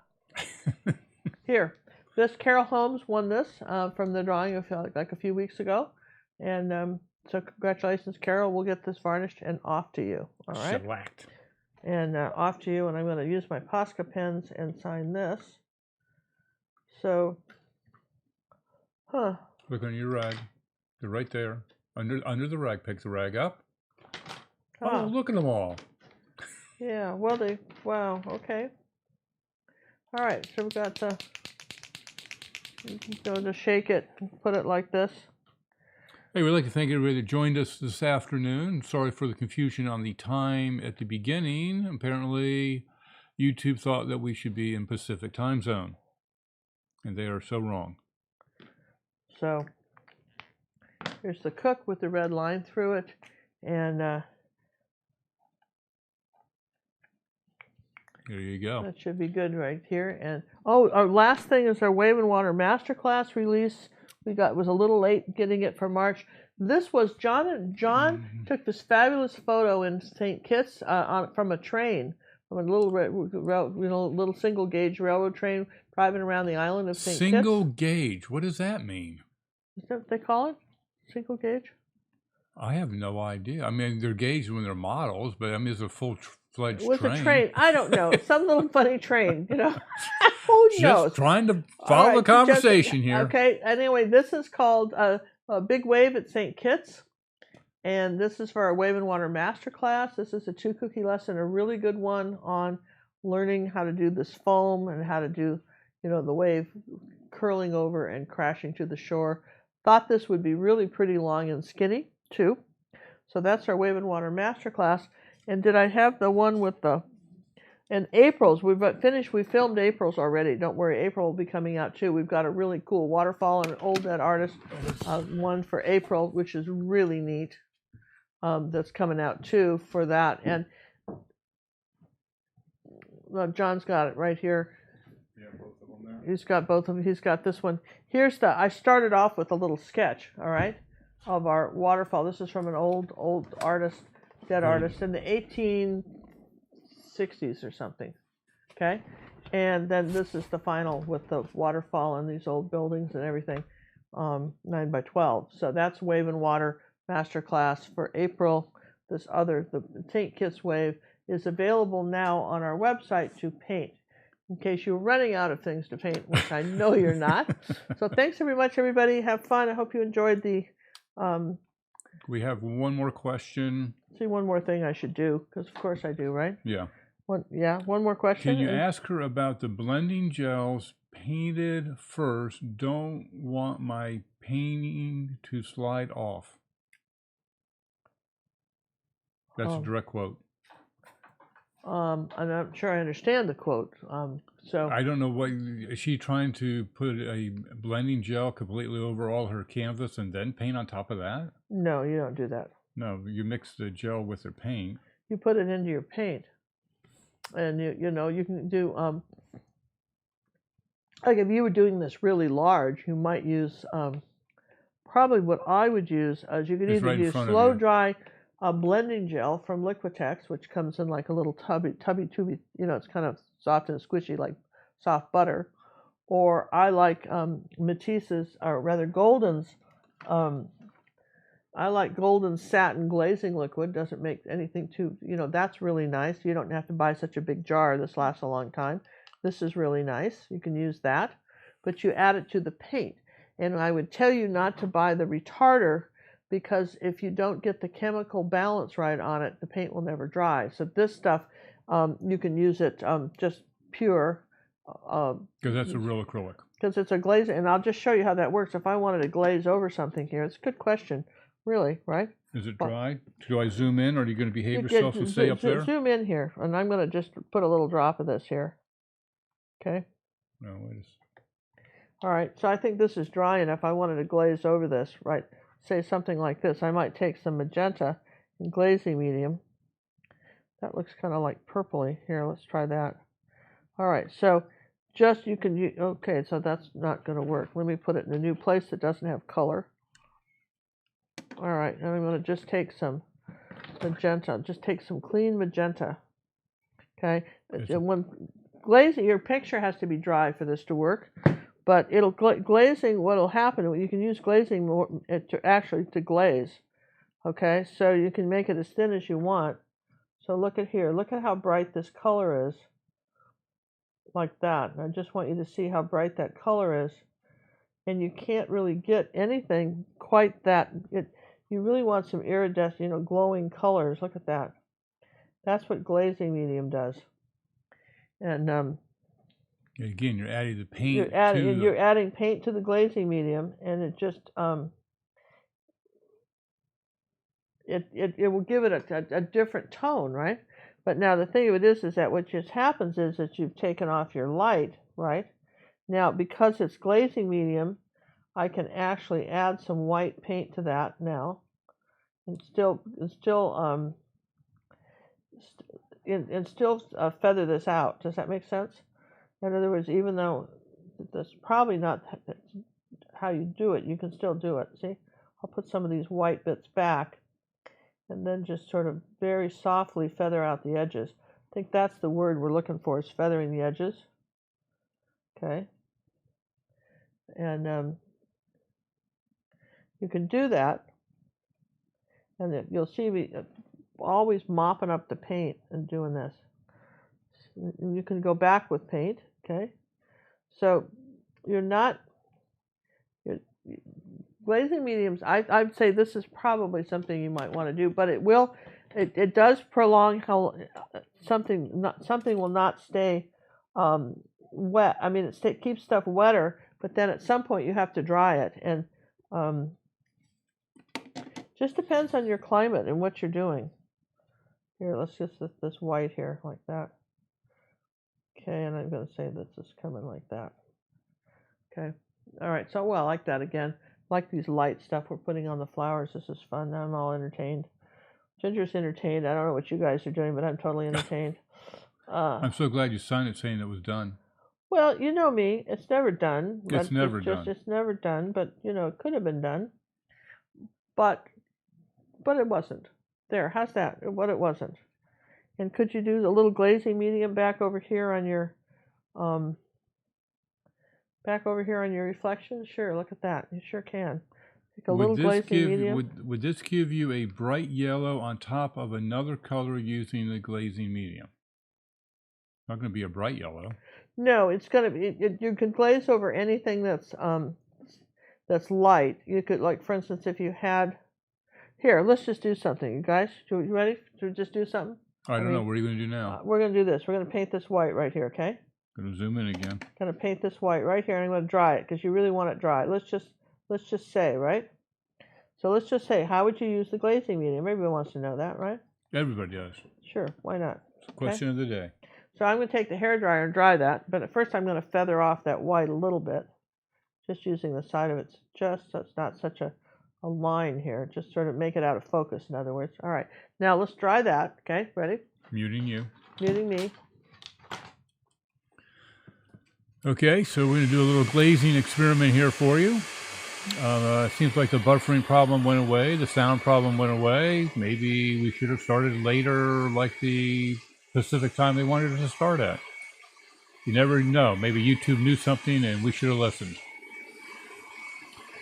here. This Carol Holmes won this from the drawing of like a few weeks ago, and so congratulations, Carol. We'll get this varnished and off to you. All right. Shellacked. And off to you. And I'm going to use my Posca pens and sign this. So, Look on your rag. They're right there. Under the rag. Pick the rag up. Oh, look at them all. Yeah, well, wow, okay. All right, so we've got you can go to shake it and put it like this. Hey, we'd like to thank everybody that joined us this afternoon. Sorry for the confusion on the time at the beginning. Apparently, YouTube thought that we should be in Pacific time zone, and they are so wrong. So here's the cook with the red line through it, and There you go. that should be good right here. And oh, our last thing is our Wave and Water Masterclass release. Was a little late getting it for March. This was John took this fabulous photo in St. Kitts from a train, from a little little single gauge railroad train driving around the island of St. Kitts. Single gauge. What does that mean? Is that what they call it? Single gauge? I have no idea. I mean, they're gauged when they're models, but I mean, it's a full-fledged train. With a train. I don't know. Some little funny train, you know. Who knows? Just trying to follow the conversation here. Okay. Anyway, this is called a Big Wave at St. Kitts. And this is for our Wave and Water Masterclass. This is a 2-cookie lesson, a really good one on learning how to do this foam and how to do, you know, the wave curling over and crashing to the shore. Thought this would be really pretty long and skinny, too. So that's our Wave and Water Masterclass. And did I have the one with the... And April's, we filmed April's already. Don't worry, April will be coming out too. We've got a really cool waterfall and an old dead artist one for April, which is really neat. That's coming out too for that. And John's got it right here. Yeah, both of them there. He's got both of them. He's got this one. I started off with a little sketch, all right, of our waterfall. This is from an old artist, dead artist in the 1860s or something, okay? And then this is the final with the waterfall and these old buildings and everything, 9x12. So that's Wave and Water Masterclass for April. The St. Kitts Wave is available now on our website to paint, in case you're running out of things to paint, which I know you're not. So thanks very much, everybody. Have fun. I hope you enjoyed the... We have one more question. See, one more thing I should do, because of course I do, right? Yeah. One more question. Can you ask her about the blending gels painted first? Don't want my painting to slide off. That's a direct quote. I'm not sure I understand the quote. So I don't know what is she trying to put a blending gel completely over all her canvas and then paint on top of that? No, you don't do that. No, you mix the gel with the paint. You put it into your paint, and you know you can do like if you were doing this really large, you might use probably what I would use is you could either use slow dry blending gel from Liquitex, which comes in like a little tubby, you know, it's kind of soft and squishy like soft butter, or I like Matisse's, or rather Golden's. I like Golden Satin Glazing Liquid. Doesn't make anything too, you know, that's really nice. You don't have to buy such a big jar. This lasts a long time. This is really nice. You can use that, but you add it to the paint. And I would tell you not to buy the retarder, because if you don't get the chemical balance right on it, the paint will never dry. So this stuff, you can use it just pure. Because that's a real acrylic. Because it's a glaze, and I'll just show you how that works. If I wanted to glaze over something here, it's a good question, really, right? Is it dry? Do I zoom in, or are you going to behave yourself and stay up there? Zoom in here, and I'm going to just put a little drop of this here. Okay? No, wait a second. All right, so I think this is dry enough. I wanted to glaze over this, right? Say something like this. I might take some magenta and glazing medium. That looks kind of like purpley. Here, let's try that. All right, so just okay, so that's not going to work. Let me put it in a new place that doesn't have color. All right, and I'm going to just take some magenta, just take some clean magenta. Okay, when glazing, your picture has to be dry for this to work. But it'll glazing. What'll happen? You can use glazing to glaze. Okay, so you can make it as thin as you want. So look at here. Look at how bright this color is. Like that. And I just want you to see how bright that color is. And you can't really get anything quite that. You really want some iridescent, you know, glowing colors. Look at that. That's what glazing medium does. And again, you're adding the paint. You're adding paint to the glazing medium, and it just it will give it a different tone, right? But now the thing of it is that what just happens is that you've taken off your light, right? Now, because it's glazing medium, I can actually add some white paint to that now, and still feather this out. Does that make sense? In other words, even though that's probably not how you do it, you can still do it. See, I'll put some of these white bits back, and then just sort of very softly feather out the edges. I think that's the word we're looking for, is feathering the edges. Okay. And you can do that, and you'll see me always mopping up the paint and doing this. You can go back with paint, okay? So glazing mediums, I'd say this is probably something you might want to do, but it does prolong how something will not stay wet. I mean, it keeps stuff wetter, but then at some point you have to dry it, and just depends on your climate and what you're doing. Here, let's just this white here like that. Okay, and I'm going to say this is coming like that. Okay, all right. So, well, I like that again. I like these light stuff we're putting on the flowers. This is fun. Now I'm all entertained. Ginger's entertained. I don't know what you guys are doing, but I'm totally entertained. I'm so glad you signed it saying it was done. Well, you know me. It's never done. It's never done. It's never done, but, it could have been done. But it wasn't. There, how's that? What it wasn't. And could you do a little glazing medium back over here on your reflection? Sure, look at that. You sure can. Take a little glazing medium. Would this give you a bright yellow on top of another color using the glazing medium? Not going to be a bright yellow. No, it's going to be. You can glaze over anything that's light. You could, like, for instance, if you had. Here, let's just do something, you guys. You ready to just do something? I don't know. What are you going to do now? We're going to do this. We're going to paint this white right here, okay? Going to zoom in again. Going to paint this white right here, and I'm going to dry it because you really want it dry. Let's just say, right? So let's just say, how would you use the glazing medium? Everybody wants to know that, right? Everybody does. Sure, why not? It's a question of the day. So I'm going to take the hairdryer and dry that, but at first I'm going to feather off that white a little bit, just using the side of it, just so it's not such a line here, just sort of make it out of focus, in other words. All right, now let's dry that, okay? Ready? Muting you. Muting me. Okay, so we're going to do a little glazing experiment here for you. It seems like the buffering problem went away, the sound problem went away. Maybe we should have started later, like the Pacific time they wanted us to start at. You never know. Maybe YouTube knew something and we should have listened.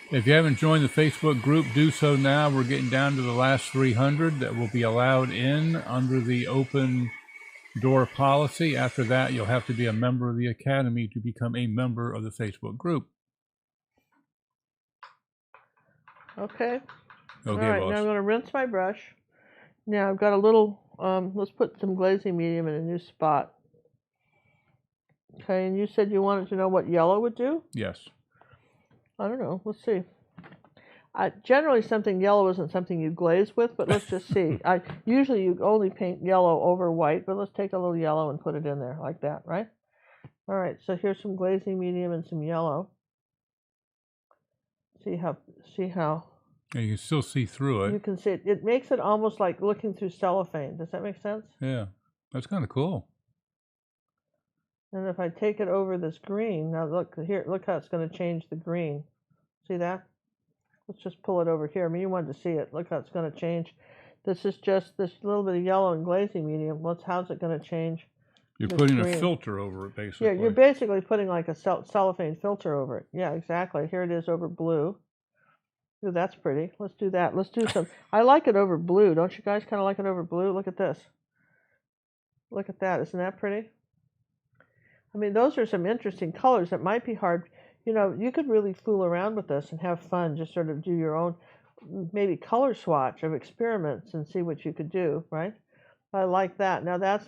If you haven't joined the Facebook group, do so now. We're getting down to the last 300 that will be allowed in under the open door policy. After that, you'll have to be a member of the Academy to become a member of the Facebook group. Okay. Okay, all right, boss. now I'm going to rinse my brush. Now I've got a little, let's put some glazing medium in a new spot. Okay, and you said you wanted to know what yellow would do? Yes. I don't know. Let's see. Generally, something yellow isn't something you glaze with, but let's just see. Usually you only paint yellow over white, but let's take a little yellow and put it in there like that, right? All right, so here's some glazing medium and some yellow. See how. And you can still see through it. You can see it. It makes it almost like looking through cellophane. Does that make sense? Yeah, that's kind of cool. And if I take it over this green, now look here, look how it's going to change the green. See that? Let's just pull it over here. I mean, you wanted to see it. Look how it's going to change. This is just this little bit of yellow and glazing medium. How's it going to change? You're putting a filter over it, basically. Yeah, you're basically putting like a cellophane filter over it. Yeah, exactly. Here it is over blue. Ooh, that's pretty. Let's do that. Let's do some. I like it over blue. Don't you guys kind of like it over blue? Look at this. Look at that. Isn't that pretty? I mean, those are some interesting colors that might be hard. You know, you could really fool around with this and have fun. Just sort of do your own, maybe color swatch of experiments and see what you could do, right? I like that. Now that's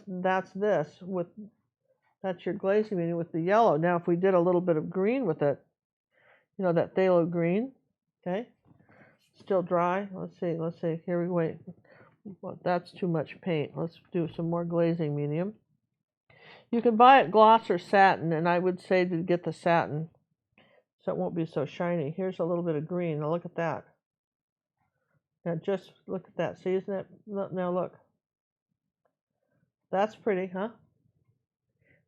your glazing medium with the yellow. Now if we did a little bit of green with it, you know, that phthalo green, okay? Let's still dry? Let's see. Here we wait. Well, that's too much paint. Let's do some more glazing medium. You can buy it gloss or satin, and I would say to get the satin so it won't be so shiny. Here's a little bit of green. Now look at that. Now just look at that. See, isn't it? Now look. That's pretty, huh?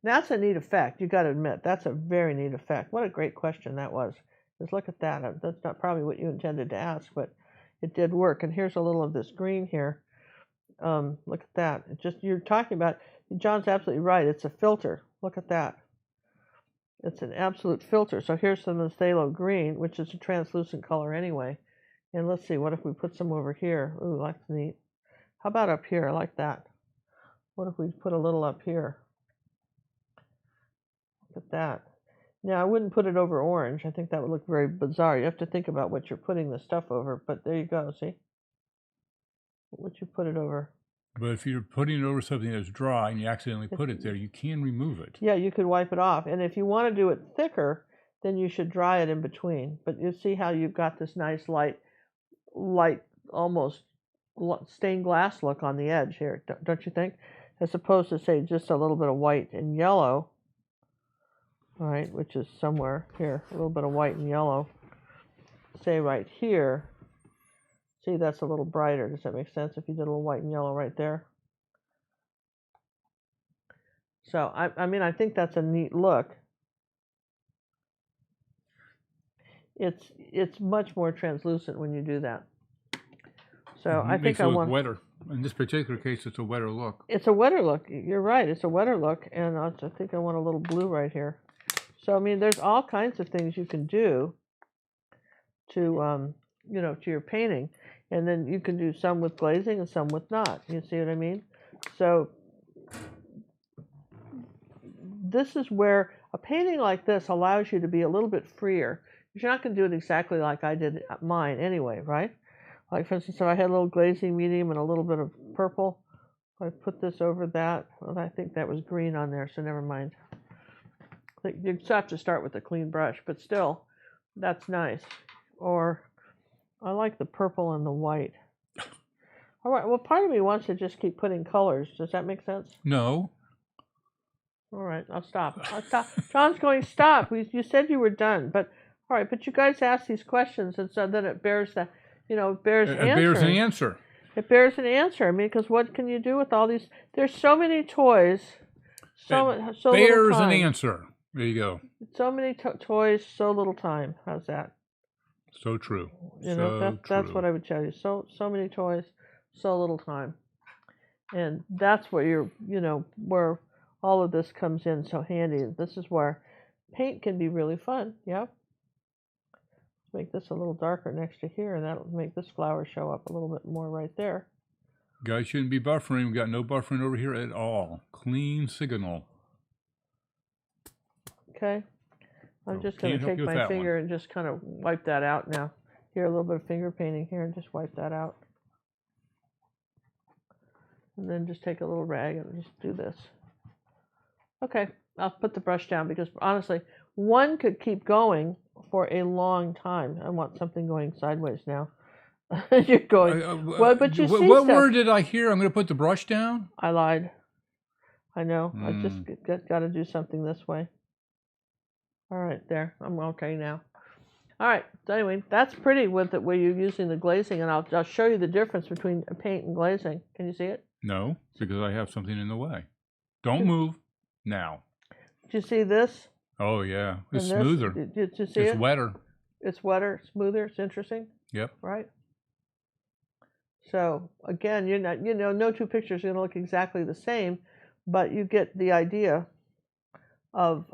That's a neat effect. You got to admit, that's a very neat effect. What a great question that was. Just look at that. That's not probably what you intended to ask, but it did work. And here's a little of this green here. Look at that. It just, you're talking about, John's absolutely right. It's a filter. Look at that. It's an absolute filter. So here's some of the phthalo green, which is a translucent color anyway. And let's see, what if we put some over here? Ooh, that's neat. How about up here? I like that. What if we put a little up here? Look at that. Now, I wouldn't put it over orange. I think that would look very bizarre. You have to think about what you're putting the stuff over. But there you go, see? What would you put it over? But if you're putting it over something that's dry and you accidentally put it there, you can remove it. Yeah, you could wipe it off. And if you want to do it thicker, then you should dry it in between. But you see how you've got this nice light, almost stained glass look on the edge here, don't you think? As opposed to, say, just a little bit of white and yellow. All right, which is somewhere here, a little bit of white and yellow. Say right here. See, that's a little brighter. Does that make sense if you did a little white and yellow right there? So, I mean, I think that's a neat look. It's much more translucent when you do that. So I think I want wetter. In this particular case, it's a wetter look. It's a wetter look. You're right. It's a wetter look, and I think I want a little blue right here. So I mean, there's all kinds of things you can do to to your painting, and then you can do some with glazing and some with not. You see what I mean? So this is where a painting like this allows you to be a little bit freer. You're not going to do it exactly like I did mine anyway, right? Like, for instance, if I had a little glazing medium and a little bit of purple, if I put this over that, well, I think that was green on there, so never mind. You just have to start with a clean brush, but still, that's nice. Or I like the purple and the white. All right, well, part of me wants to just keep putting colors. Does that make sense? No. All right, I'll stop. John's going, stop. You said you were done, but all right, but you guys asked these questions, and so then it bears the, it bears an answer. It bears an answer. I mean, because what can you do with all these? There's so many toys. So bears an answer. There you go. So many toys, so little time. How's that? So true. That's what I would tell you. So many toys, so little time, and that's where where all of this comes in so handy. This is where paint can be really fun. Yeah. Make this a little darker next to here, and that'll make this flower show up a little bit more right there. Guys shouldn't be buffering. We've got no buffering over here at all. Clean signal. Okay. I'm just going to take my finger and just kind of wipe that out now. Here, a little bit of finger painting here, and just wipe that out. And then just take a little rag and just do this. Okay, I'll put the brush down because honestly, one could keep going for a long time. I want something going sideways now. You're going, well, but you see what word did I hear? I'm going to put the brush down? I lied. I know. I just got to do something this way. All right, there. I'm okay now. All right, so anyway, that's pretty with it where you're using the glazing, and I'll show you the difference between paint and glazing. Can you see it? No, because I have something in the way. Don't move now. Did you see this? Oh, yeah. It's smoother. Did you see it? It's wetter. It's wetter, smoother. It's interesting. Yep. Right? So, again, you're not, no two pictures are going to look exactly the same, but you get the idea of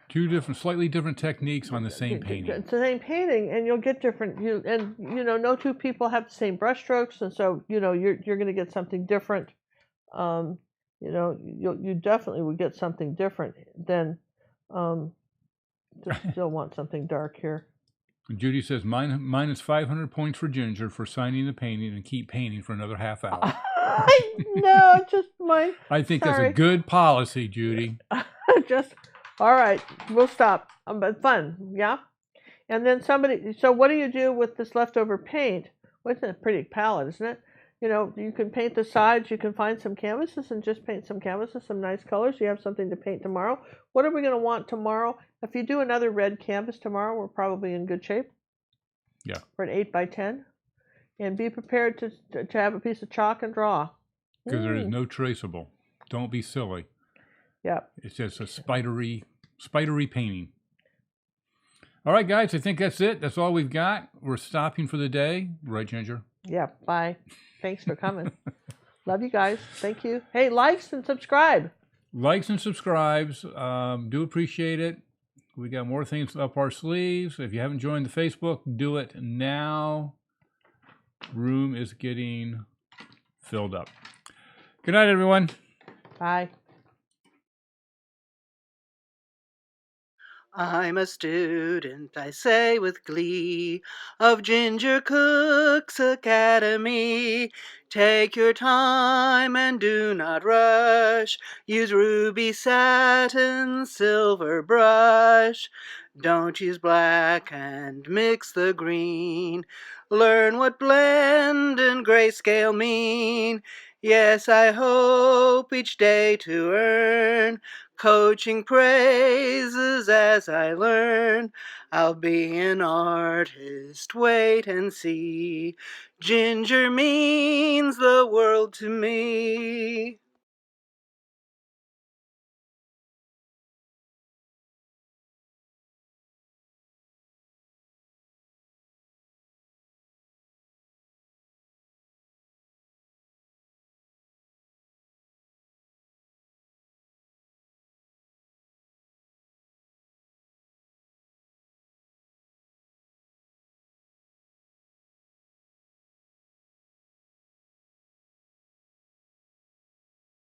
two slightly different techniques on the same painting. It's the same painting, and you'll get different. No two people have the same brush strokes, and so you're going to get something different. You definitely would get something different than still want something dark here. Judy says minus 500 points for Ginger for signing the painting and keep painting for another half hour. No, just mine. I think that's a good policy, Judy. All right, we'll stop. But fun, yeah? And then so what do you do with this leftover paint? Well, it's a pretty palette, isn't it? You know, you can paint the sides, you can find some canvases and just paint some canvases, some nice colors. You have something to paint tomorrow. What are we going to want tomorrow? If you do another red canvas tomorrow, we're probably in good shape. Yeah. For an 8x10. And be prepared to have a piece of chalk and draw. Because there is no traceable. Don't be silly. Yeah. It's just a spidery painting. All right, guys, I think that's it. That's all we've got. We're stopping for the day. Right, Ginger? Yeah, bye. Thanks for coming. Love you guys. Thank you. Hey, likes and subscribe. Likes and subscribes. Do appreciate it. We got more things up our sleeves. If you haven't joined the Facebook, do it now. Room is getting filled up. Good night, everyone. Bye. I'm a student, I say with glee, of Ginger Cook's Academy. Take your time and do not rush. Use ruby satin, silver brush. Don't use black and mix the green. Learn what blend and grayscale mean. Yes, I hope each day to earn coaching praises as I learn. I'll be an artist, wait and see. Ginger means the world to me.